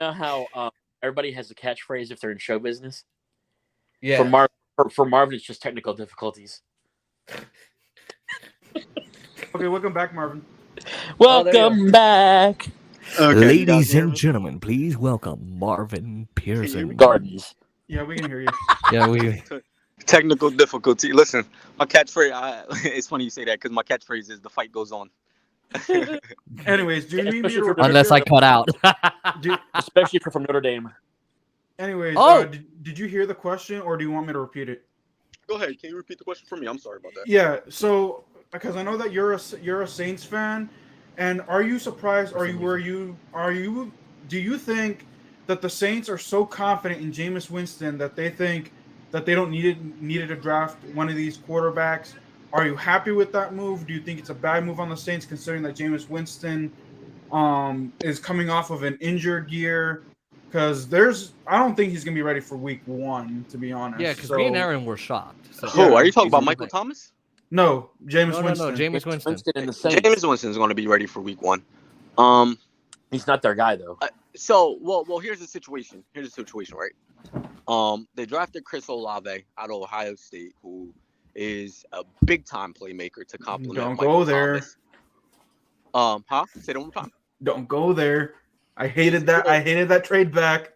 know how everybody has a catchphrase if they're in show business. Yeah. For Marvin, it's just technical difficulties. Okay, welcome back, Marvin. Welcome back. Okay, Ladies and gentlemen, please welcome Marvin Pearson. Gardens. Yeah, we can hear you. Yeah, we. Technical difficulty. Listen, my catchphrase. It's funny you say that because my catchphrase is "the fight goes on." Anyways, do you need me to repeat Unless I cut out. Especially if you're from Notre Dame. Anyways, Oh! Did you hear the question, or do you want me to repeat it? Go ahead. Can you repeat the question for me? I'm sorry about that. Yeah. So, because I know that you're a Saints fan, and are you surprised? Do you think that the Saints are so confident in Jameis Winston that they think that they don't needed to draft one of these quarterbacks? Are you happy with that move? Do you think it's a bad move on the Saints, considering that Jameis Winston is coming off of an injured year? Because I don't think he's gonna be ready for week 1, to be honest. Yeah, because me and Aaron were shocked. So. Who are you talking about? Michael Thomas? No, Jameis No, Winston. Jameis Winston. In the Saints. Jameis Winston's going to be ready for week 1. He's not their guy though. Well, here's the situation. Right? They drafted Chris Olave out of Ohio State, who is a big time playmaker to complement. Don't Michael go there. Thomas. Say it one more time. Don't go there. I hated that. I hated that trade back.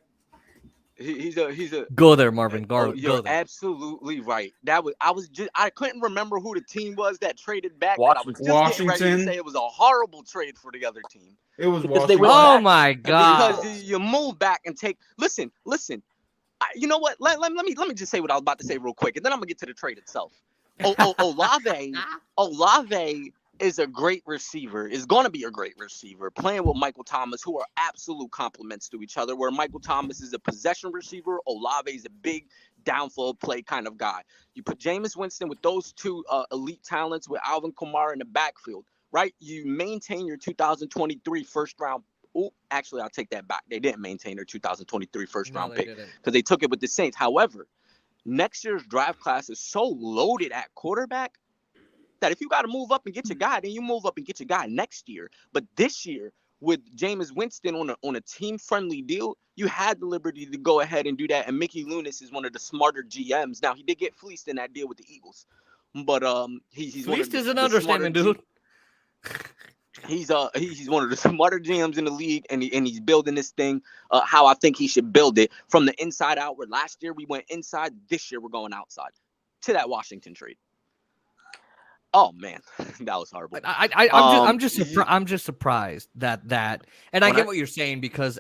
He's a. Go there, Marvin. Go You're there. absolutely right. I couldn't remember who the team was that traded back. Washington. But I was just getting ready to say it was a horrible trade for the other team. It was Because they Washington. went Oh back. my god! Because you move back and take. Listen. You know what? Let me just say what I was about to say real quick, and then I'm gonna get to the trade itself. Olave is a great receiver. Is going to be a great receiver playing with Michael Thomas, who are absolute complements to each other. Where Michael Thomas is a possession receiver, Olave is a big downflow play kind of guy. You put Jameis Winston with those two elite talents with Alvin Kamara in the backfield, right? You maintain your 2023 first round. Oh, actually, I'll take that back. They didn't maintain their 2023 first round pick because they took it with the Saints. However, next year's draft class is so loaded at quarterback that if you got to move up and get your guy, then you move up and get your guy next year. But this year, with Jameis Winston on a team-friendly deal, you had the liberty to go ahead and do that. And Mickey Loomis is one of the smarter GMs. Now, he did get fleeced in that deal with the Eagles. But he's fleeced is an understatement, dude. He's one of the smarter GMs in the league, and he's building this thing how I think he should build it from the inside out. Where last year we went inside, this year we're going outside to that Washington trade. Oh man, that was horrible. I'm just surprised that, and I get what you're saying because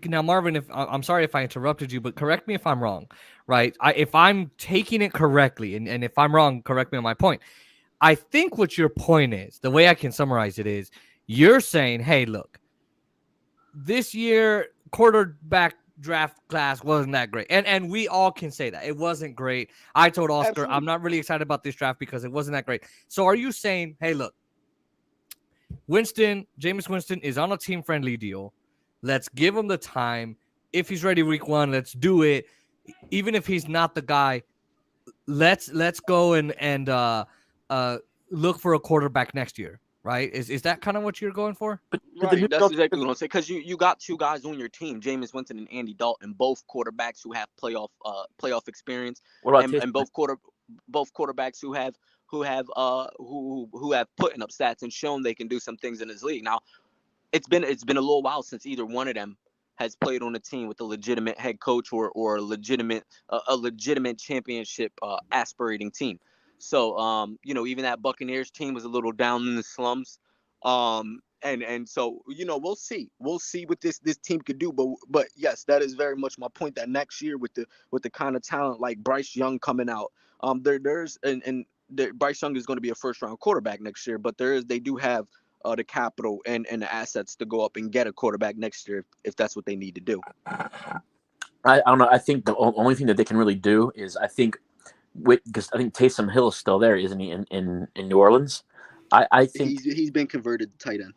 now Marvin, I'm sorry if I interrupted you, but correct me if I'm wrong, right? If I'm taking it correctly, and if I'm wrong, correct me on my point. I think what your point is, the way I can summarize it is, you're saying, hey, look, this year quarterback draft class wasn't that great. And we all can say that. It wasn't great. I told Oscar, absolutely, I'm not really excited about this draft because it wasn't that great. So are you saying, hey, look, Jameis Winston is on a team-friendly deal. Let's give him the time. If he's ready week 1, let's do it. Even if he's not the guy, let's go and look for a quarterback next year, right? Is that kind of what you're going for? But right, that's exactly what I'm saying. Because you got two guys on your team, Jameis Winston and Andy Dalton, both quarterbacks who have playoff experience, and both quarterbacks who have putting up stats and shown they can do some things in this league. Now, it's been a little while since either one of them has played on a team with a legitimate head coach or a legitimate championship aspirating team. So even that Buccaneers team was a little down in the slums. And so we'll see what this team could do. But yes, that is very much my point, that next year with the kind of talent like Bryce Young coming out, Bryce Young is going to be a first round quarterback next year, but they do have the capital and the assets to go up and get a quarterback next year if that's what they need to do. I don't know. I think the only thing that they can really do is because I think Taysom Hill is still there, isn't he, in New Orleans? I think he's been converted to tight end.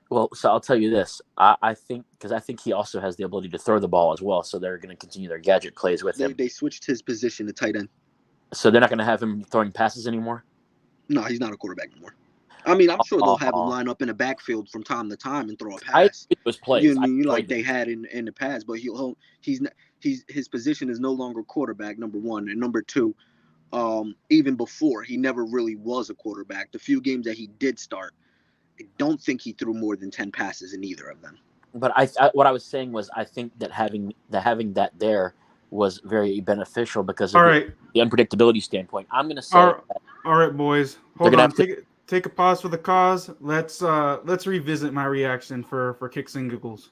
Well, so I'll tell you this. I think he also has the ability to throw the ball as well, so they're going to continue their gadget plays with him. They switched his position to tight end. So they're not going to have him throwing passes anymore? No, he's not a quarterback anymore. I mean, I'm sure they'll have him line up in the backfield from time to time and throw a pass. It was plays. Like they had in the past, but his position is no longer quarterback, number one. And number two, even before, he never really was a quarterback. The few games that he did start, I don't think he threw more than 10 passes in either of them. But what I was saying was I think that having that there was very beneficial because of the unpredictability standpoint. I'm going to say all right, boys. Hold on. Take a pause for the cause. Let's revisit my reaction for kicks and giggles.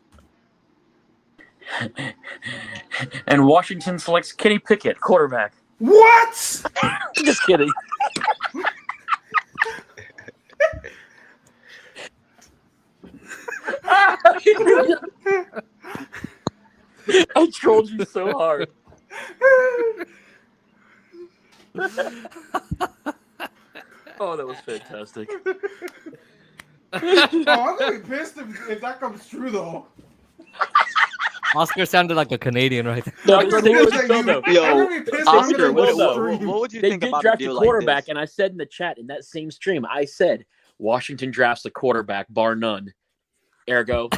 And Washington selects Kenny Pickett, quarterback. What? Just kidding. I trolled you so hard. Oh, that was fantastic. I'm gonna be pissed if that comes true, though. Oscar sounded like a Canadian right there. No, Oscar, what would you think about draft a deal a quarterback, like this? And I said in the chat in that same stream, I said Washington drafts a quarterback, bar none. Ergo.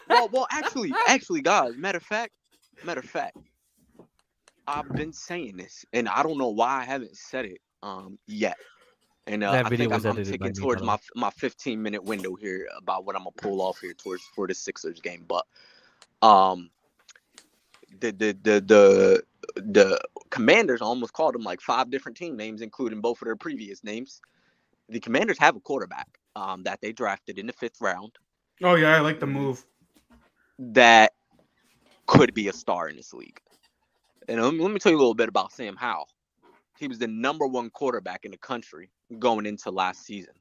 well, actually, guys. Matter of fact, I've been saying this, and I don't know why I haven't said it yet. And I think I'm taking towards my 15-minute window here about what I'm gonna pull off here for the Sixers game. But the Commanders, almost called them like 5 different team names, including both of their previous names. The Commanders have a quarterback that they drafted in the 5th round. Oh yeah, I like the move. That could be a star in this league. And let me tell you a little bit about Sam Howell. He was the number 1 quarterback in the country going into last season.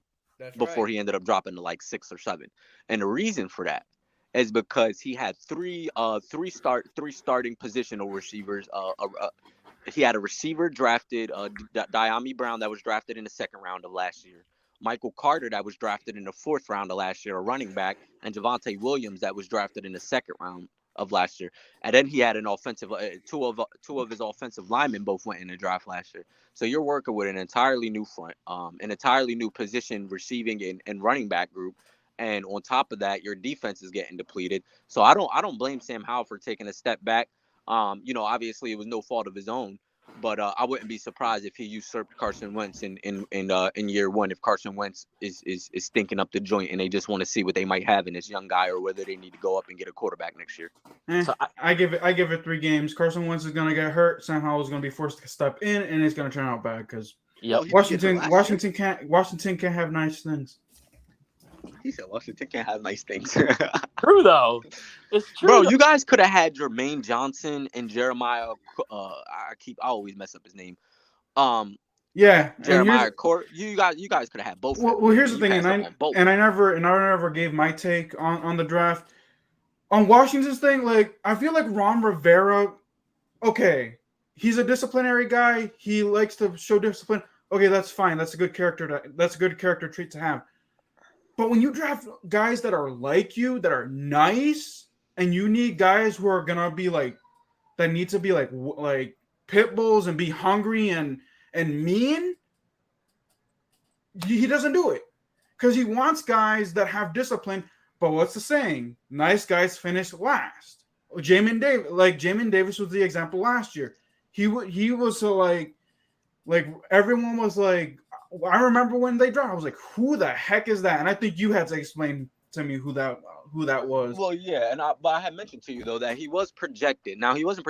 Before he ended up dropping to like 6 or 7. And the reason for that is because he had three starting positional receivers. He had a receiver drafted, Diami Brown, that was drafted in the 2nd round of last year. Michael Carter, that was drafted in the 4th round of last year, a running back, and Javonte Williams, that was drafted in the 2nd round of last year. And then he had an offensive, two of his offensive linemen both went in the draft last year. So you're working with an entirely new front, an entirely new position receiving and running back group. And on top of that, your defense is getting depleted. So I don't blame Sam Howell for taking a step back. Obviously it was no fault of his own. But I wouldn't be surprised if he usurped Carson Wentz in year one. If Carson Wentz is stinking up the joint and they just want to see what they might have in this young guy, or whether they need to go up and get a quarterback next year. So I give it 3 games. Carson Wentz is gonna get hurt. Sam Howell is gonna be forced to step in, and it's gonna turn out bad because Washington can't have nice things. He said Washington can't have nice things. True though. It's true. Bro, you guys could have had Jermaine Johnson and Jeremiah. I always mess up his name. Yeah, Jeremiah Court. You guys could have had both. Well, here's the thing, and I never gave my take on the draft. On Washington's thing, like I feel like Ron Rivera. Okay, he's a disciplinary guy. He likes to show discipline. Okay, that's fine. That's a good character. That's a good character trait to have. But when you draft guys that are like you, that are nice, and you need guys who are gonna be like, that need to be like pit bulls and be hungry and mean, he doesn't do it because he wants guys that have discipline. But what's the saying? Nice guys finish last. Jamin Davis was the example last year. He was so like everyone was like. I remember when they dropped, I was like, "Who the heck is that?" And I think you had to explain to me who that was. Well, yeah, but I had mentioned to you though that he was projected. Now he wasn't.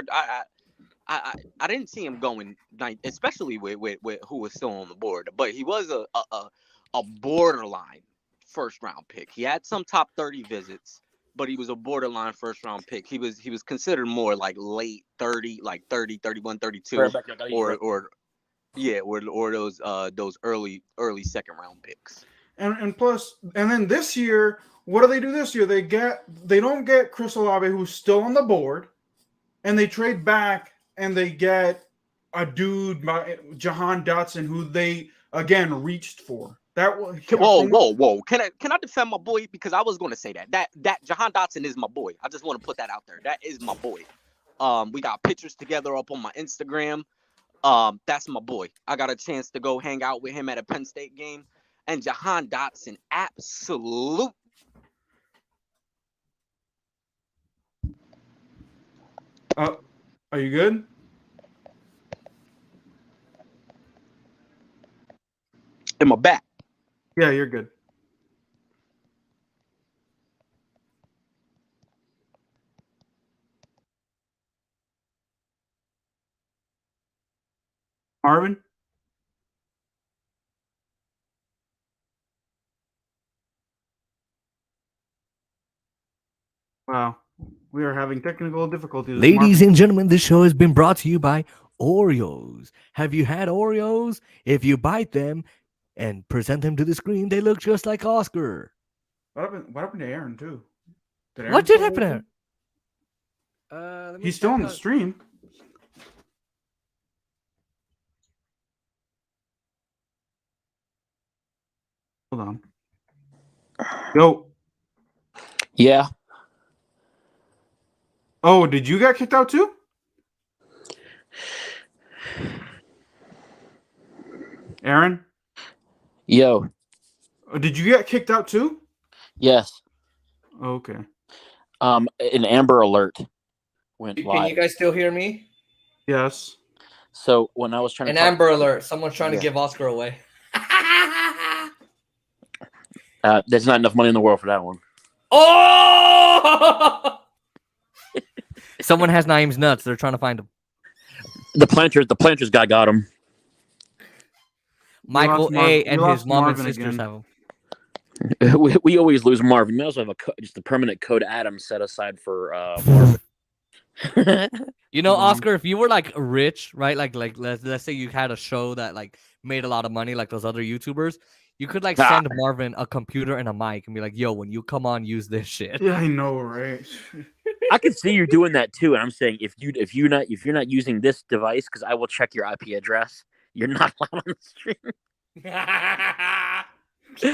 I didn't see him going, especially with who was still on the board. But he was a borderline first round pick. He had some top 30 visits, but he was a borderline first round pick. He was considered more like late 30, like 30, 31, 32, or. Yeah, or those early second round picks. And plus, and then this year, what do they do this year? They don't get Chris Olave, who's still on the board, and they trade back and they get a dude, Jahan Dotson, who they again reached for. That was whoa. Can I defend my boy? Because I was going to say that Jahan Dotson is my boy. I just want to put that out there. That is my boy. We got pictures together up on my Instagram. That's my boy. I got a chance to go hang out with him at a Penn State game, and Jahan Dotson, absolute. Are you good? In my back. Yeah, you're good. Marvin? Wow. We are having technical difficulties. Ladies and gentlemen, this show has been brought to you by Oreos. Have you had Oreos? If you bite them and present them to the screen, they look just like Oscar. What happened to Arron, too? What did happen to Arron? He's still on the stream. Hold on. Yo. Yeah. Oh, did you get kicked out too? Arron? Yo. Did you get kicked out too? Yes. Okay. An Amber Alert went live. Can you guys still hear me? Yes. So when I was trying to Amber Alert, someone's trying to give Oscar away. There's not enough money in the world for that one. Oh! Someone has Naeem's nuts. They're trying to find him. The planters guy got him. Michael A. and his mom and sisters have him. We always lose Marvin. We also have just a permanent code Adam set aside for Marvin. You know, Oscar, if you were like rich, right? Like let's say you had a show that like made a lot of money, like those other YouTubers. You could like send Marvin a computer and a mic and be like, "Yo, when you come on, use this shit." Yeah, I know, right? I could see you doing that too, and I'm saying if you're not using this device, because I will check your IP address. You're not allowed on the stream. I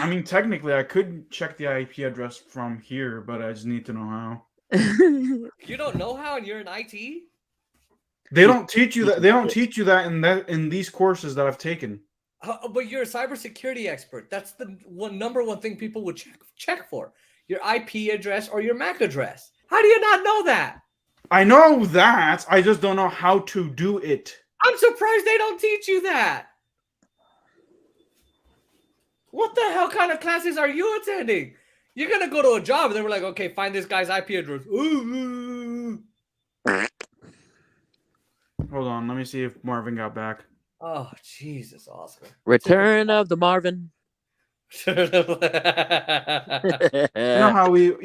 mean, technically, I could check the IP address from here, but I just need to know how. You don't know how, and you're in IT. They don't teach you that. They don't teach you that in these courses that I've taken. But you're a cybersecurity expert. That's the number one thing people would check for: your IP address or your MAC address. How do you not know that? I know that. I just don't know how to do it. I'm surprised they don't teach you that. What the hell kind of classes are you attending? You're gonna go to a job and then we're like, okay, find this guy's IP address. Ooh. Hold on, let me see if Marvin got back. Oh, Jesus, Oscar. Return of the Marvin. You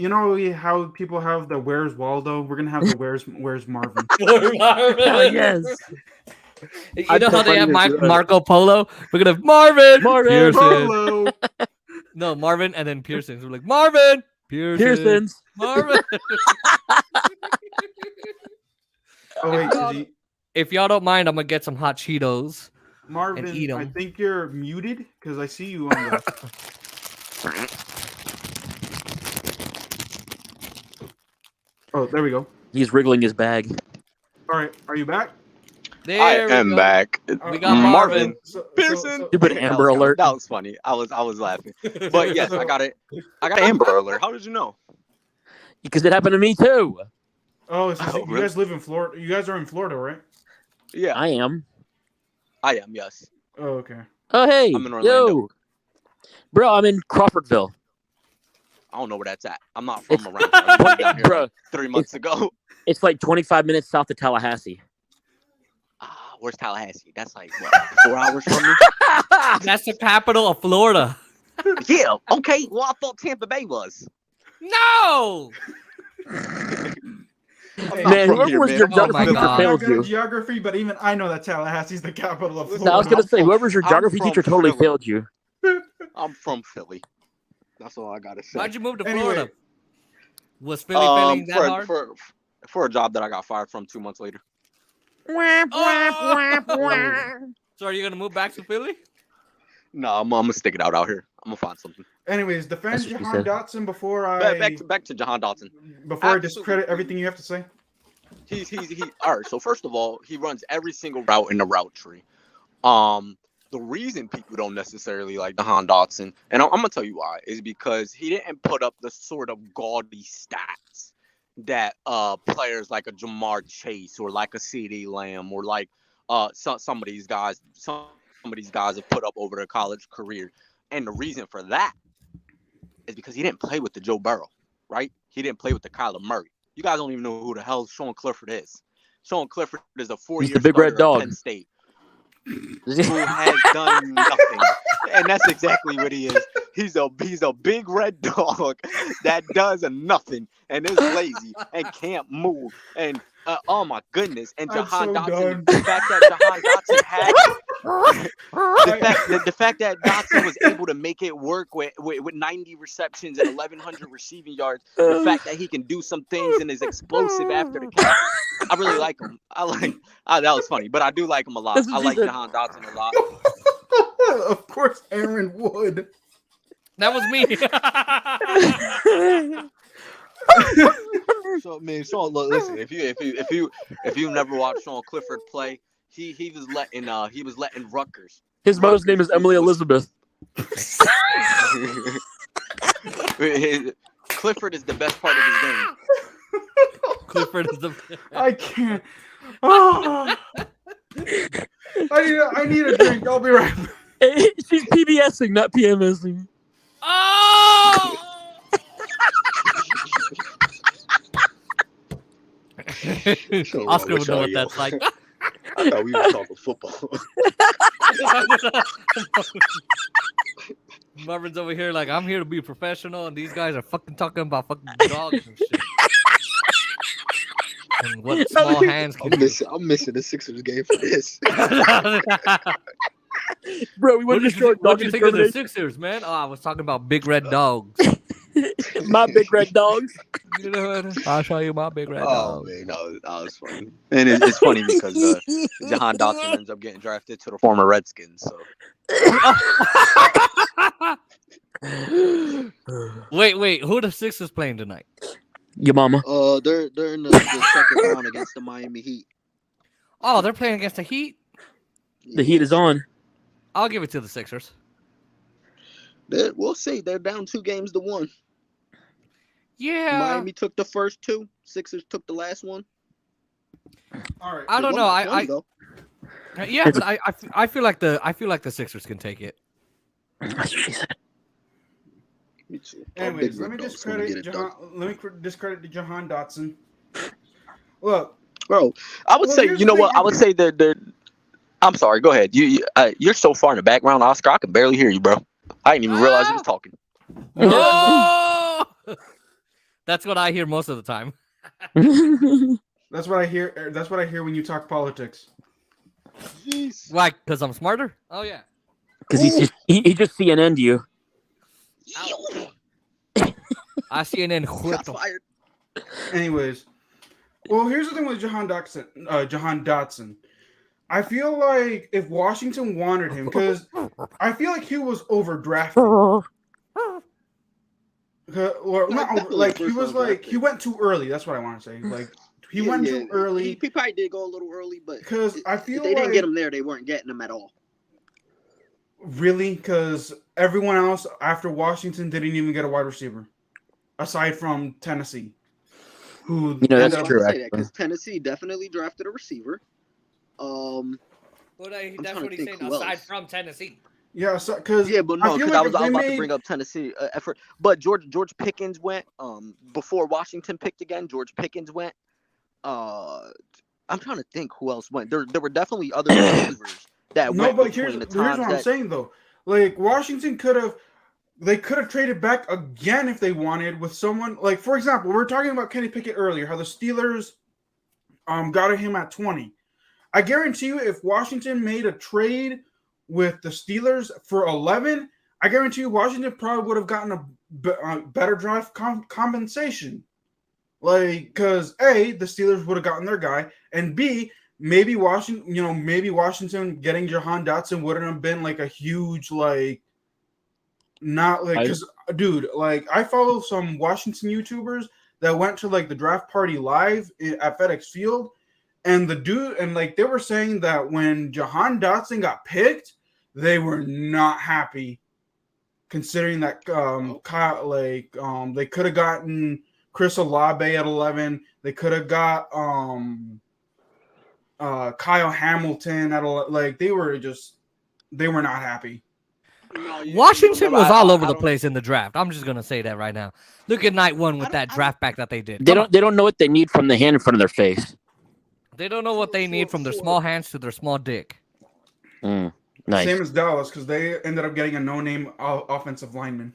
know how people have the Where's Waldo? We're gonna have the Where's Marvin. Oh, yes. You know how they have Marco Polo? We're gonna have Marvin Pearson. Polo. No, Marvin and then Pearsons. We're like Marvin Pearsons. Marvin. Oh wait, did he... If y'all don't mind, I'm gonna get some hot Cheetos. Marvin, and eat 'em. I think you're muted because I see you on the. Oh, there we go. He's wriggling his bag. All right, are you back? I am back. We got Marvin Pearson. You put an Amber Alert. That was funny. I was laughing. But yes, I got it. I got an Amber Alert. How did you know? Because it happened to me too. Oh, so you really? guys live in Florida. You guys are in Florida, right? Yeah, I am. Yes. Oh, okay. Oh, hey. I'm in Orlando. Yo. Bro, I'm in Crawfordville. I don't know where that's at. I'm not from around here. I was down here Bro, like 3 months ago. It's like 25 minutes south of Tallahassee. Where's Tallahassee? That's like, what, 4 hours from me? That's the capital of Florida. Yeah, okay. Well, I thought Tampa Bay was. No! Man, whoever was your Oh my geography teacher God. I'm failed not good you. at geography, but even I know that Tallahassee's the capital of Listen, Florida. No, I was going to say, whoever's your I'm geography from teacher totally Philly. failed you. I'm from Philly. That's all I gotta say. Why'd you move to Anyway. Florida? Was Philly failing that for, hard? for a job that I got fired from 2 months later. Oh! So are you gonna move back to Philly? No, I'm gonna stick it out here. I'm gonna find something. Anyways, defend That's what you Jahan said. Dotson before I Back to Jahan Dotson. before I Absolutely. discredit everything you have to say. He all right. So first of all, he runs every single route in the route tree. The reason people don't necessarily like Jahan Dotson, and I'm gonna tell you why, is because he didn't put up the sort of gaudy stats that players like a Jamar Chase or like a CD Lamb or like some of these guys have put up over their college career. And the reason for that is because he didn't play with the Joe Burrow, right? He didn't play with the Kyler Murray. You guys don't even know who the hell Sean Clifford is. Sean Clifford is a 4-year He's the big red starter at dog. Penn State who has done nothing. And that's exactly what he is. He's a big red dog that does nothing and is lazy and can't move. And oh my goodness. And I'm Jahan so Dotson, done. the fact that Jahan Dotson had the fact that Dotson was able to make it work with 90 receptions and 1,100 receiving yards, the fact that he can do some things and is explosive after the catch, I really like him. That was funny, but I do like him a lot. I like Jahan Dotson a lot. Of course, Aaron would. That was me. So man, Sean, look, listen. If you never watched Sean Clifford play, he was letting Rutgers. His mother's name is Emily Elizabeth. Clifford is the best part of his game. Clifford is the. I can't. Oh. I need a drink. I'll be right back. She's PBSing, not PMSing. Oh! Oscar would know what that's like. I thought we were talking football. Marvin's over here like, I'm here to be professional, and these guys are fucking talking about fucking dogs and shit. And what small hands can do. I'm missing the Sixers game for this. Bro, we What went to did short dog you think of the discrimination. Sixers, man? Oh, I was talking about big red dogs. My big red dogs. You know what? I'll show you my big red Oh dog. man, that was funny. And it's funny because Jahan Dotson ends up getting drafted to the former Redskins. So Wait, who are the Sixers playing tonight? Your mama. They're in the second round against the Miami Heat. Oh, they're playing against the Heat? The heat is on. I'll give it to the Sixers. We'll see. They're down 2-1. Yeah. Miami took the first 2. Sixers took the last one. All right. I don't know. I Yeah, but I feel like the Sixers can take it. That's what she said. Me too. Anyways, let me discredit Jahan Dotson. Look, Bro, I would Well, say, here's you the know thing, what? I would say that. I'm sorry. Go ahead. You're so far in the background, Oscar. I can barely hear you, bro. I didn't even realize you was talking. Oh! That's what I hear most of the time. that's what I hear. That's what I hear when you talk politics. Jeez. Why? Because I'm smarter? Oh yeah. Because he just CNN'd you. I CNN Shots whipped. fired. Anyways, well, here's the thing with Jahan Dotson. I feel like if Washington wanted him, because I feel like he was overdrafted. Or not over, like he was like he went too early. That's what I want to say. Like he went too early. He probably did go a little early, but because I feel if they didn't get him there, they weren't getting him at all. Really, because everyone else after Washington didn't even get a wide receiver, aside from Tennessee, who that's true. Because Tennessee definitely drafted a receiver. Well, that's what he's saying. Aside from Tennessee. Yeah, because but no, because I was about to bring up Tennessee effort. But George Pickens went before Washington picked again. George Pickens went. I'm trying to think who else went. There were definitely other receivers that went. But here's what I'm saying though. Like Washington could have traded back again if they wanted with someone like, for example, we were talking about Kenny Pickett earlier, how the Steelers got him at 20. I guarantee you, if Washington made a trade with the Steelers for 11, I guarantee you Washington probably would have gotten a better draft compensation. Like, because A, the Steelers would have gotten their guy, and B, maybe Washington getting Jahan Dotson wouldn't have been like a huge, like, not like, because, dude, like, I follow some Washington YouTubers that went to like the draft party live at FedEx Field, and the dude, and like they were saying that when Jahan Dotson got picked, they were not happy, considering that they could have gotten Chris Olave at 11. They could have got Kyle Hamilton at 11. Like they were not happy. Washington was all over the place in the draft. I'm just gonna say that right now. Look at night one with that draft back that they did. They don't know what they need from the hand in front of their face. They don't know what they need from their small hands to their small dick. Nice. Same as Dallas, because they ended up getting a no-name offensive lineman.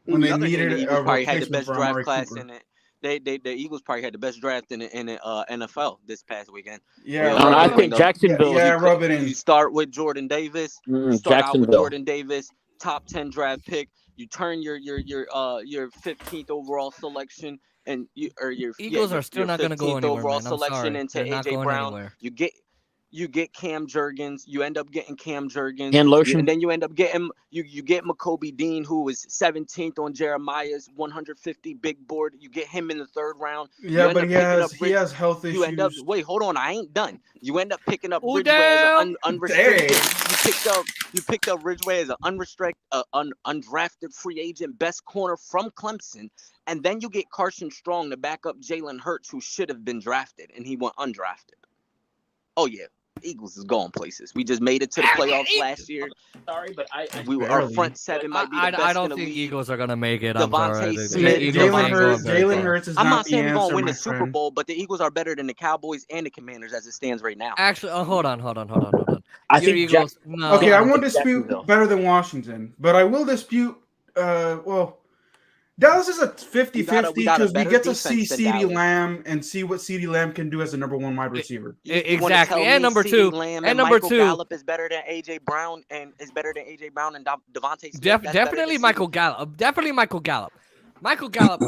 When they needed the Eagles probably had the best draft Amari class Cooper. in it. The Eagles probably had the best draft in the NFL this past weekend. Yeah, I think Jacksonville. Rub it in. You start with Jordan Davis. You start out with Jordan Davis, top 10 draft pick. You turn your 15th overall selection and your Eagles are still not going to go anywhere. Overall Man. I'm selection sorry. into They're not AJ going Brown. Anywhere. You get Cam Jurgens. You end up getting Cam Jurgens. And lotion. And then you end up getting you get Makobe Dean, who was 17th on Jeremiah's 150 big board. You get him in the third round. Yeah, but he has health issues. You end up hold on, I ain't done. You end up picking up Ridgeway as an unrestricted. You picked up Ridgeway as an undrafted free agent, best corner from Clemson, and then you get Carson Strong to back up Jalen Hurts, who should have been drafted, and he went undrafted. Oh yeah. Eagles is going places. We just made it to the playoffs last year. Sorry, but our front seven might be the best. I don't in the think league. Eagles are gonna make it. Jalen Hurts is I'm not not saying the we're gonna answer, win my the Super friend. Bowl, but the Eagles are better than the Cowboys and the Commanders as it stands right now. Actually, hold on. I Your think Eagles. No. Okay, I won't dispute Jacksonville. better than Washington, but I will dispute. Dallas is a 50-50 We got a because we better get to defense see than CeeDee Dallas. Lamb and see what CeeDee Lamb can do as a number one wide receiver. You wanna tell Exactly. me And number CeeDee two. Lamb And number Michael two. Gallup is better than AJ Brown and Devontae Smith. Definitely Michael Gallup. Michael Gallup.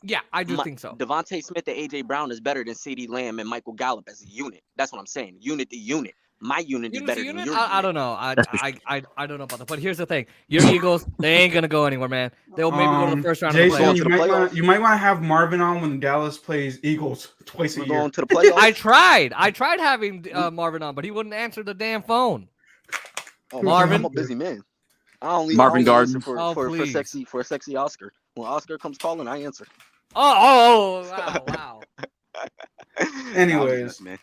Yeah, I do think so. Devontae Smith and AJ Brown is better than CeeDee Lamb and Michael Gallup as a unit. That's what I'm saying. Unit to unit. My unit is better than your unit. I don't know. I don't know about that. But here's the thing: your Eagles, they ain't gonna go anywhere, man. They'll maybe go to the first round of the Jason, playoffs. you might want to have Marvin on when Dallas plays Eagles twice a We're year. going to the playoffs. I tried having Marvin on, but he wouldn't answer the damn phone. Marvin? I'm a busy man. I only Marvin answer Garden. for Please. sexy Oscar. When Oscar comes calling, I answer. Oh, wow. Anyways, man.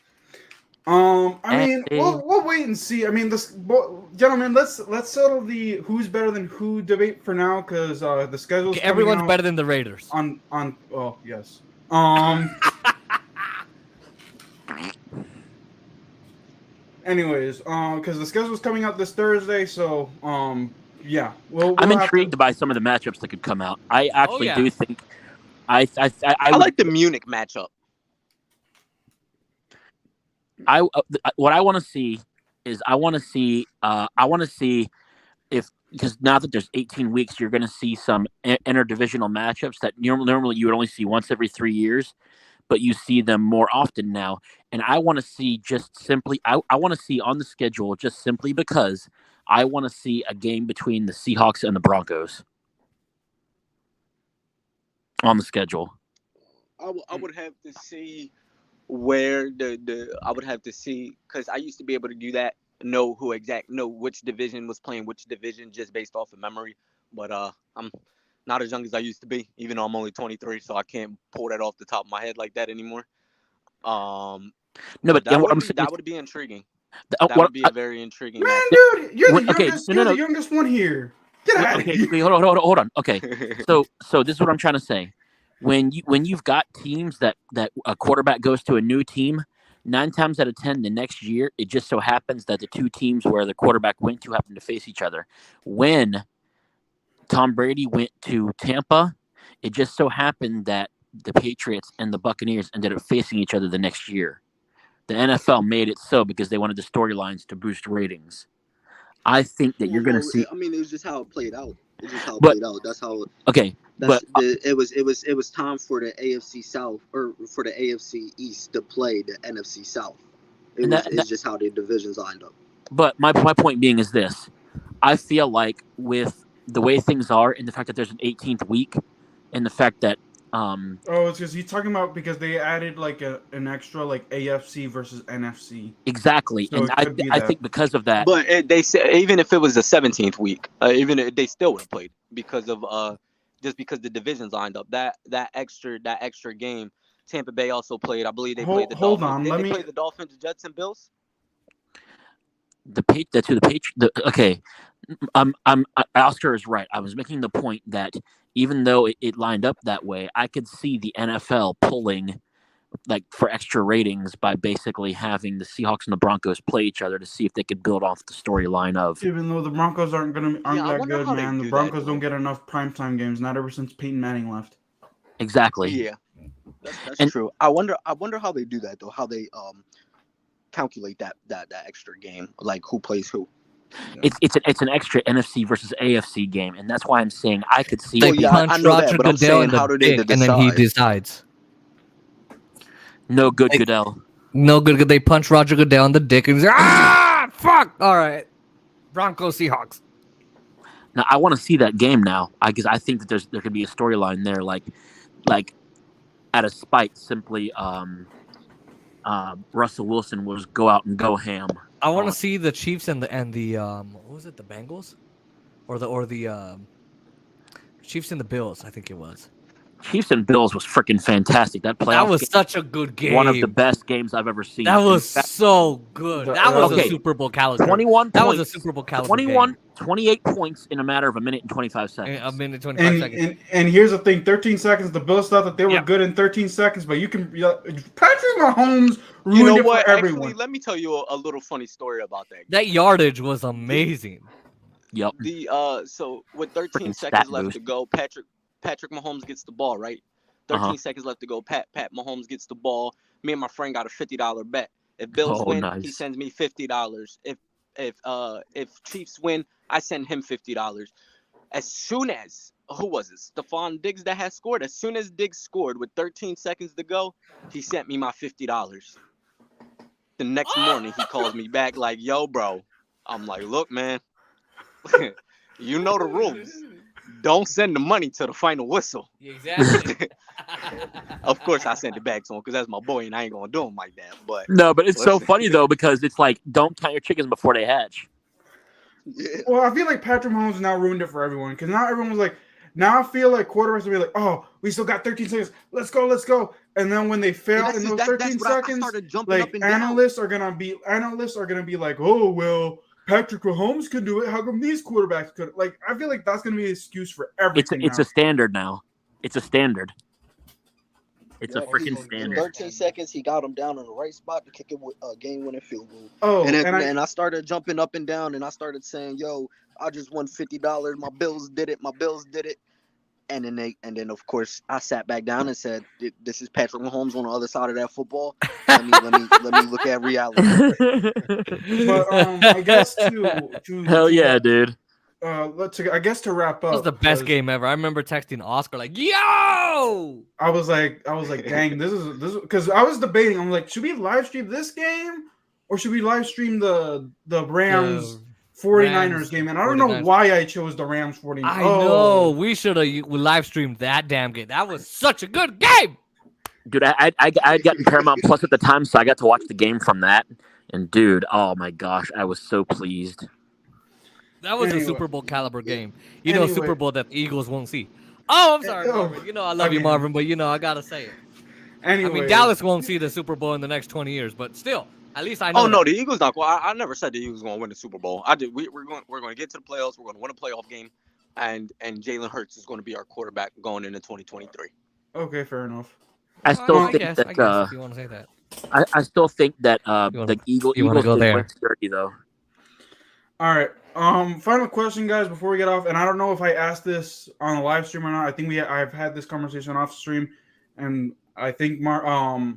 I mean, we'll wait and see. I mean, gentlemen, let's settle the who's better than who debate for now, because the schedule's coming everyone's out better than the Raiders. Oh yes. Anyways, because the schedule's coming out this Thursday, so yeah, I'm intrigued by some of the matchups that could come out. I actually do think I like the Munich matchup. What I want to see is I want to see if, because now that there's 18 weeks, you're going to see some interdivisional matchups that normally you would only see once every 3 years, but you see them more often now. And I want to see I want to see on the schedule just simply because I want to see a game between the Seahawks and the Broncos on the schedule. I would have to see where I would have to see, because I used to be able to do that, know which division was playing which division just based off of memory. But I'm not as young as I used to be, even though I'm only 23, so I can't pull that off the top of my head like that anymore. No, but that would be intriguing. That would be a very intriguing. Man, dude, you're the youngest one here. Get out of here. Okay, hold on. Okay, so this is what I'm trying to say. When you've got teams that a quarterback goes to a new team, 9 times out of 10 the next year, it just so happens that the two teams where the quarterback went to happen to face each other. When Tom Brady went to Tampa, it just so happened that the Patriots and the Buccaneers ended up facing each other the next year. The NFL made it so because they wanted the storylines to boost ratings. I think that you're going to see. I mean, it was just how it played out. That's how. Okay. It was time for the AFC South or for the AFC East to play the NFC South. It's just how the divisions lined up. But my point being is this: I feel like with the way things are, and the fact that there's an 18th week, and the fact that it's because he's talking about because they added like an extra like AFC versus NFC. Exactly, so and I think because of that. But they said even if it was the 17th week, even if they still would have played because of just because the divisions lined up. That extra game, Tampa Bay also played. I believe they played the Dolphins. Hold on, Did they play the Dolphins, Jets, and Bills? Okay, Oscar is right. I was making the point that even though it lined up that way, I could see the NFL pulling like for extra ratings by basically having the Seahawks and the Broncos play each other to see if they could build off the storyline of. Even though the Broncos aren't that good, man. The Broncos don't get enough primetime games. Not ever since Peyton Manning left. Exactly. Yeah, that's true. I wonder how they do that though. How they calculate that extra game, like who plays who. Yeah. It's an extra NFC versus AFC game, and that's why I'm saying I could see. They punch Roger Goodell in the dick, and then he decides. No good, Goodell. No good. They punch Roger Goodell in the dick and say, fuck! All right. Broncos, Seahawks. Now, I want to see that game now because I think that there could be a storyline there, like out of spite, simply Russell Wilson was go out and go ham. I want to see the Chiefs and the what was it, the Bengals? Or the Chiefs and the Bills, I think it was. Chiefs and Bills was freaking fantastic. That was such a good game. One of the best games I've ever seen. That was so good. That was a Super Bowl caliber. 21 That points, was a Super Bowl caliber 28 points in a matter of a minute and 25 seconds. A minute and 25 seconds. And here's the thing, 13 seconds. The Bills thought that they were good in 13 seconds, but you can Patrick Mahomes ruined it for everyone. Actually, let me tell you a little funny story about that. That yardage was amazing. Yep. So with 13 seconds left to go, Patrick Mahomes gets the ball, right? 13 seconds left to go. Pat Mahomes gets the ball. Me and my friend got a $50 bet. If Bills win, he sends me $50. If Chiefs win, I send him $50. As soon as who was it? Stephon Diggs that had scored. As soon as Diggs scored with 13 seconds to go, he sent me my $50. The next morning he calls me back like, "Yo, bro." I'm like, "Look, man, you know the rules. Don't send the money to the final whistle." Exactly. Of course, I sent it back to him because that's my boy, and I ain't gonna do him like that. But it's so funny though because it's like don't count your chickens before they hatch. Yeah. Well, I feel like Patrick Mahomes now ruined it for everyone because now everyone was like, Now I feel like quarterbacks will be like, oh, we still got 13 seconds. Let's go. And then when they fail in those 13 seconds, like analysts are gonna be like, oh well, Patrick Mahomes could do it. How come these quarterbacks could? Like, I feel like that's gonna be an excuse for everything. It's a standard now. It's a standard. It's a freaking In standard. 13 seconds, he got him down in the right spot to kick it with a game-winning field goal. Oh, and I started jumping up and down, and I started saying, "Yo, I just won $50. My Bills did it. And then of course I sat back down and said, "This is Patrick Mahomes on the other side of that football. Let me look at reality." But I guess to hell yeah, dude. I guess to wrap up, That was the best game ever. I remember texting Oscar like, "Yo!" I was like, dang, this is because I was debating. I'm like, should we live stream this game or should we live stream the Rams 49ers game? And I don't know why I chose the Rams 49ers. I know we should have live streamed that damn game. That was such a good game, dude. I got Paramount Plus at the time, so I got to watch the game from that. And dude, oh my gosh, I was so pleased. That was a Super Bowl caliber game. Super Bowl that the Eagles won't see. Oh, I'm sorry, Marvin. I love you, Marvin, but I gotta say it. Anyway, I mean, Dallas won't see the Super Bowl in the next 20 years, but still, at least I know. Oh no, the Eagles not. I never said the Eagles going to win the Super Bowl. I did. We're going to get to the playoffs. We're going to win a playoff game, and Jalen Hurts is going to be our quarterback going into 2023. Okay, fair enough. I still think guess, that. if you want to say that. I still think that the Eagles go there. win 30 though. All right. Final question, guys, before we get off, and I don't know if I asked this on the live stream or not. I think I've had this conversation off stream, and I think I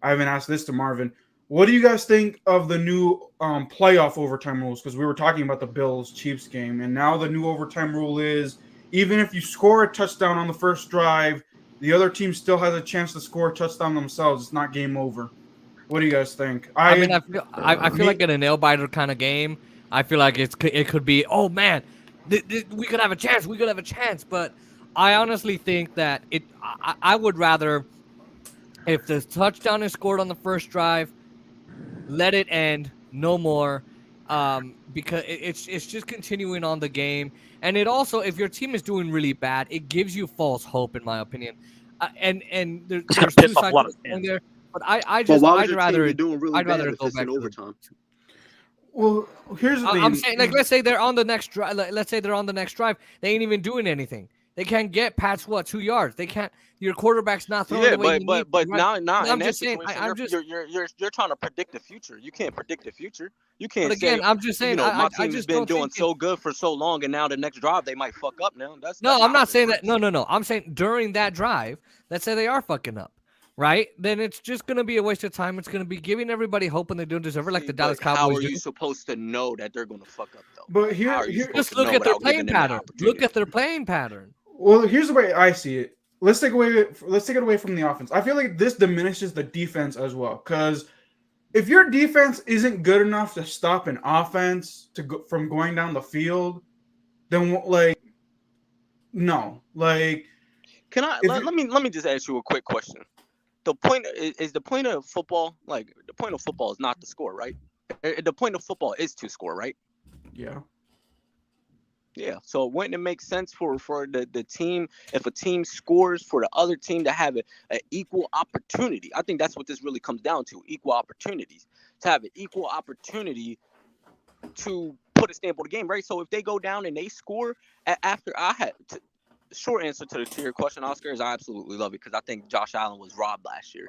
haven't asked this to Marvin. What do you guys think of the new playoff overtime rules? Because we were talking about the Bills-Chiefs game, and now the new overtime rule is even if you score a touchdown on the first drive, the other team still has a chance to score a touchdown themselves. It's not game over. What do you guys think? I feel like in a nail-biter kind of game, I feel like it could be, oh man, we could have a chance. We could have a chance. But I honestly think that I would rather, if the touchdown is scored on the first drive, let it end, no more, because it's just continuing on the game. And it also, if your team is doing really bad, it gives you false hope, in my opinion. And there's two sides there. But I'd rather go back to overtime. Well, here's the thing. I'm saying, like, let's say they're on the next drive. Let's say they're on the next drive. They ain't even doing anything. They can't get past 2 yards. They can't. Your quarterback's not throwing the way but now I'm just saying. You're trying to predict the future. You can't predict the future. You can't. But again, I'm just saying. My team has been doing so good for so long, and now the next drive they might fuck up. Now I'm not saying that. No. I'm saying during that drive, let's say they are fucking up. Right? Then it's just going to be a waste of time. It's going to be giving everybody hope when they don't deserve it, like the Dallas Cowboys do. How are you supposed to know that they're going to fuck up, though? But just look at their playing pattern. Look at their playing pattern. Well, here's the way I see it. Let's take it away from the offense. I feel like this diminishes the defense as well, because if your defense isn't good enough to stop an offense from going down the field, then no. Can I let me just ask you a quick question? The point of football, the point of football is not to score, right? The point of football is to score, right? Yeah. Yeah. So wouldn't it make sense for the team, if a team scores, for the other team to have an equal opportunity? I think that's what this really comes down to: equal opportunities. To have an equal opportunity to put a stamp on the game, right? So if they go down and they score after short answer to your question, Oscar, is I absolutely love it, because I think Josh Allen was robbed last year.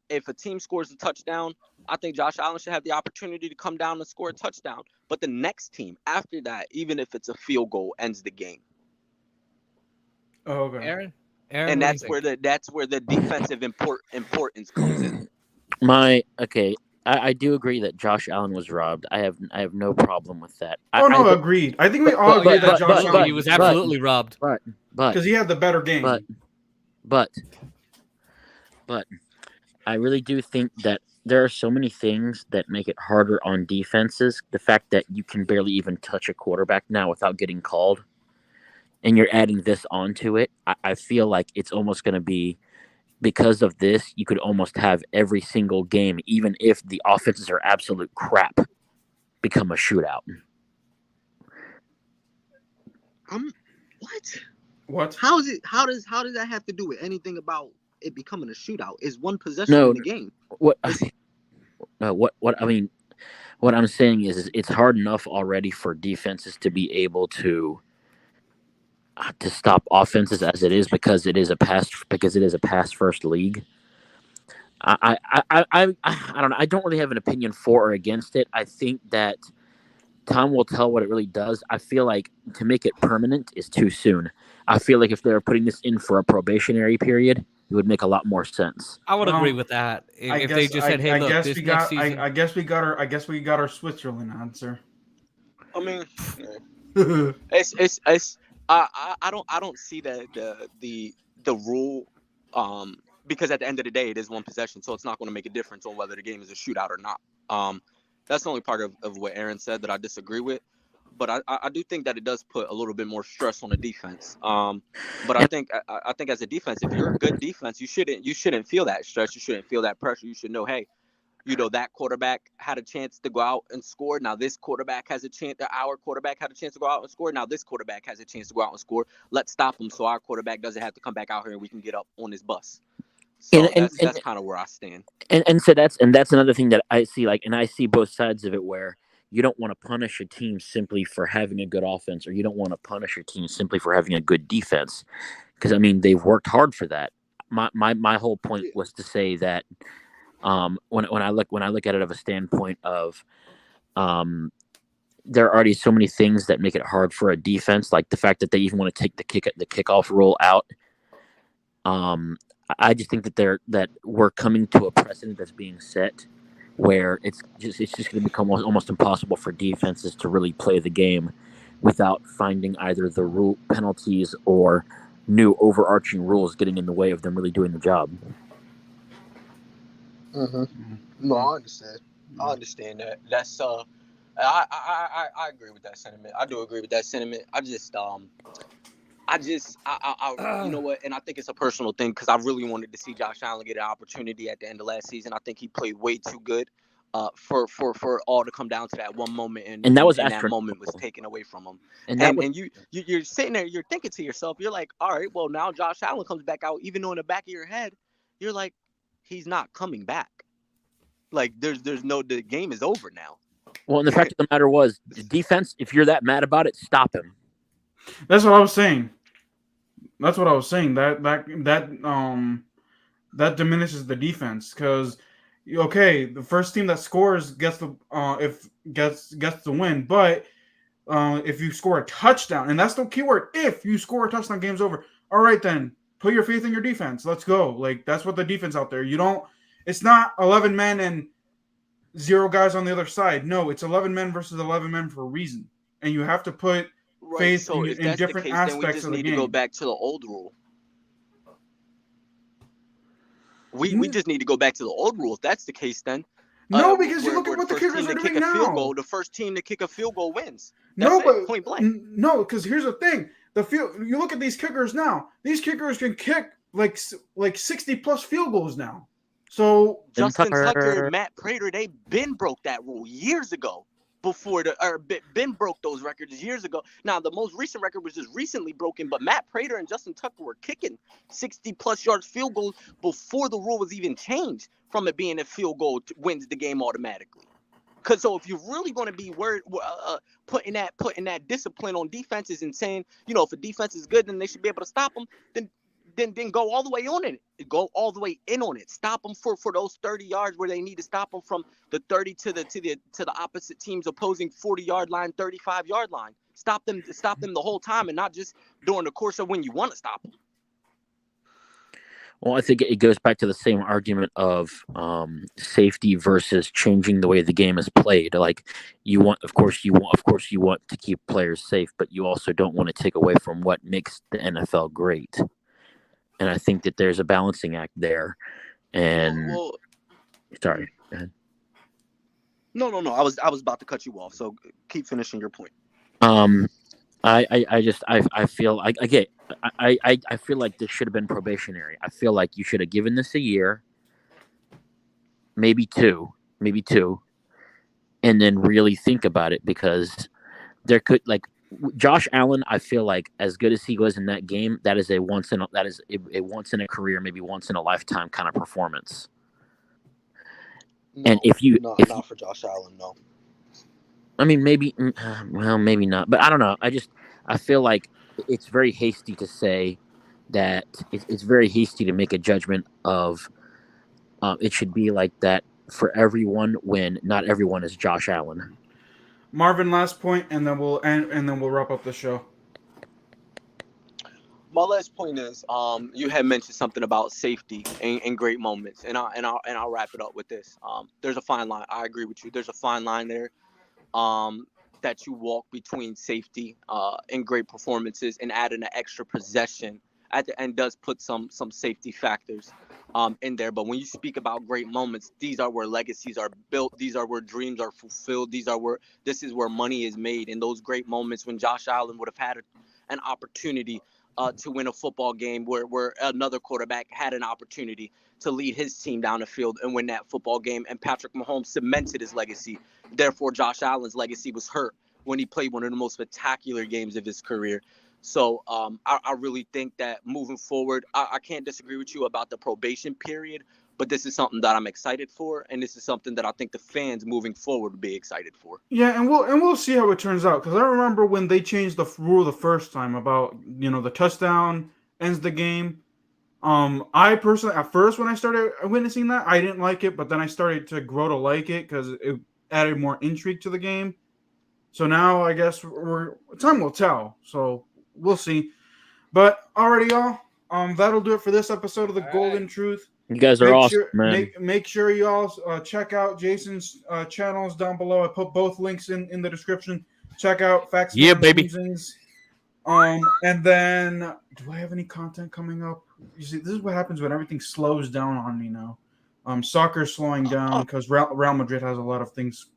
If a team scores a touchdown, I think Josh Allen should have the opportunity to come down and score a touchdown. But the next team after that, even if it's a field goal, ends the game. Oh, okay. Aaron, and that's where the defensive importance comes in. I do agree that Josh Allen was robbed. I have no problem with that. Agreed. I think we all agree that Josh Allen was absolutely robbed. But because he had the better game. But I really do think that there are so many things that make it harder on defenses. The fact that you can barely even touch a quarterback now without getting called, and you're adding this onto it, I feel like it's almost going to be, because of this, you could almost have every single game, even if the offenses are absolute crap, become a shootout. What? What? How is it? How does that have to do with anything about it becoming a shootout? It's one possession in the game. What I mean, what I'm saying is it's hard enough already for defenses to be able to stop offenses as it is because it is a pass first league. I don't know. I don't really have an opinion for or against it. I think that time will tell what it really does. I feel like to make it permanent is too soon. I feel like if they were putting this in for a probationary period, it would make a lot more sense. I would Well, agree with that. If they just said, "Hey, look, this next season." I guess we got our Switzerland answer. I mean, it's I don't see the rule because at the end of the day it is one possession, so it's not going to make a difference on whether the game is a shootout or not. That's the only part of what Arron said that I disagree with. But I do think that it does put a little bit more stress on the defense. But I think as a defense, if you're a good defense, you shouldn't feel that stress. You shouldn't feel that pressure. You should know, hey, that quarterback had a chance to go out and score. Now this quarterback has a chance. Our quarterback had a chance to go out and score. Now this quarterback has a chance to go out and score. Let's stop him so our quarterback doesn't have to come back out here and we can get up on this bus. So that's kind of where I stand. And so that's another thing that I see, and I see both sides of it where you don't want to punish a team simply for having a good offense, or you don't want to punish your team simply for having a good defense, because I mean they've worked hard for that. My whole point was to say that when I look at it of a standpoint of there are already so many things that make it hard for a defense, like the fact that they even want to take the kickoff rule out. I just think that we're coming to a precedent that's being set where it's just going to become almost impossible for defenses to really play the game without finding either the rule penalties or new overarching rules getting in the way of them really doing the job. No, I understand. I understand that. That's I agree with that sentiment. I do agree with that sentiment. I you know what? And I think it's a personal thing because I really wanted to see Josh Allen get an opportunity at the end of last season. I think he played way too good for all to come down to that one moment, and that moment was taken away from him. And you're sitting there, you're thinking to yourself, you're like, all right, well now Josh Allen comes back out, even though in the back of your head, you're like, he's not coming back. Like there's no, the game is over now. Well, and the fact of the matter was, the defense, if you're that mad about it, stop him. That's what I was saying. That diminishes the defense because the first team that scores gets the win, but if you score a touchdown, and that's the key word, if you score a touchdown, game's over. All right, then put your faith in your defense. Let's go. Like that's what the defense out there. It's not 11 men and 0 guys on the other side. No, it's 11 men versus 11 men for a reason, and you have to put faith in different aspects of the game. We just need to go back to the old rule. We just need to go back to the old rule. If that's the case, then no, because you look at what the kickers are doing now. The first team to kick a field goal wins. Point blank. No, because here's the thing: you look at these kickers now. These kickers can kick like 60 plus field goals now. So Justin Tucker, Matt Prater, they broke that rule years ago. Ben broke those records years ago. Now, the most recent record was just recently broken, but Matt Prater and Justin Tucker were kicking 60-plus yards field goals before the rule was even changed from it being a field goal wins the game automatically. Because so if you're really going to be putting that discipline on defenses and saying, if a defense is good, then they should be able to stop them, then go all the way on it. Go all the way in on it. Stop them for those 30 yards where they need to stop them from the 30 to the opposite team's opposing 40-yard line, 35-yard line. Stop them the whole time and not just during the course of when you want to stop them. Well, I think it goes back to the same argument of safety versus changing the way the game is played. Like you want to keep players safe, but you also don't want to take away from what makes the NFL great. And I think that there's a balancing act there. And sorry, go ahead. No. I was about to cut you off. So keep finishing your point. I feel like this should have been probationary. I feel like you should have given this a year, maybe two, and then really think about it, because there could, Josh Allen, I feel like as good as he was in that game, that is a once in a career, maybe once in a lifetime kind of performance. No, And if not for Josh Allen, no. I mean, maybe, well, maybe not, but I don't know. I feel like it's very hasty to say that it's very hasty to make a judgment of it should be like that for everyone when not everyone is Josh Allen. Marvin, last point, and then we'll wrap up the show. My last point is, you had mentioned something about safety and great moments, and I'll wrap it up with this. There's a fine line. I agree with you. There's a fine line there, that you walk between safety, and great performances, and adding an extra possession at the end does put some safety factors, in there. But when you speak about great moments, these are where legacies are built. These are where dreams are fulfilled. This is where money is made. In those great moments when Josh Allen would have had an opportunity to win a football game, where another quarterback had an opportunity to lead his team down the field and win that football game, and Patrick Mahomes cemented his legacy. Therefore, Josh Allen's legacy was hurt when he played one of the most spectacular games of his career. So I really think that moving forward, I can't disagree with you about the probation period, but this is something that I'm excited for, and this is something that I think the fans moving forward would be excited for. Yeah, and we'll see how it turns out, because I remember when they changed the rule the first time about the touchdown ends the game. I personally, at first when I started witnessing that, I didn't like it, but then I started to grow to like it because it added more intrigue to the game. So now I guess time will tell. So we'll see. But alrighty, y'all. That'll do it for this episode of the Golden Truth. You guys are awesome, man. Make sure y'all check out Jason's channels down below. I put both links in the description. Check out Faxon. Yeah, baby. Musings. And then, do I have any content coming up? You see, this is what happens when everything slows down on me now. Soccer's slowing down because Real Madrid has a lot of things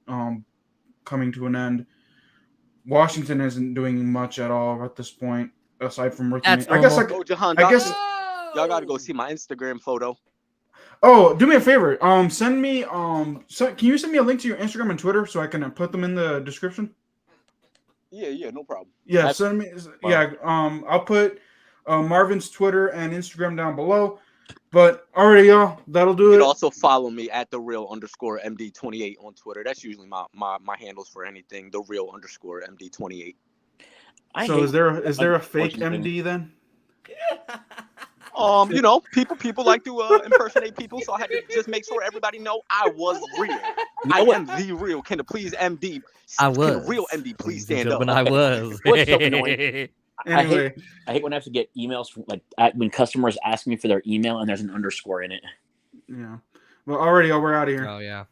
coming to an end. Washington isn't doing much at all at this point, aside from rookie. That's I guess y'all gotta go see my Instagram photo. Oh, do me a favor. Send me can you send me a link to your Instagram and Twitter so I can put them in the description? Yeah, no problem. Yeah, send me. Yeah, I'll put Marvin's Twitter and Instagram down below. But alrighty, y'all, that'll do You it. can also follow me at @thereal_MD28 on Twitter. That's usually my handles for anything. @thereal_MD28. So is there a fake MD then? People like to impersonate people, so I had to just make sure everybody know I was real. I am the real. Can the please MD? I was. Can the real MD please stand up? When I was. What's so annoying? Anyway, I hate when I have to get emails from when customers ask me for their email and there's an underscore in it. yeah. Well, already, we're out of here. Oh yeah.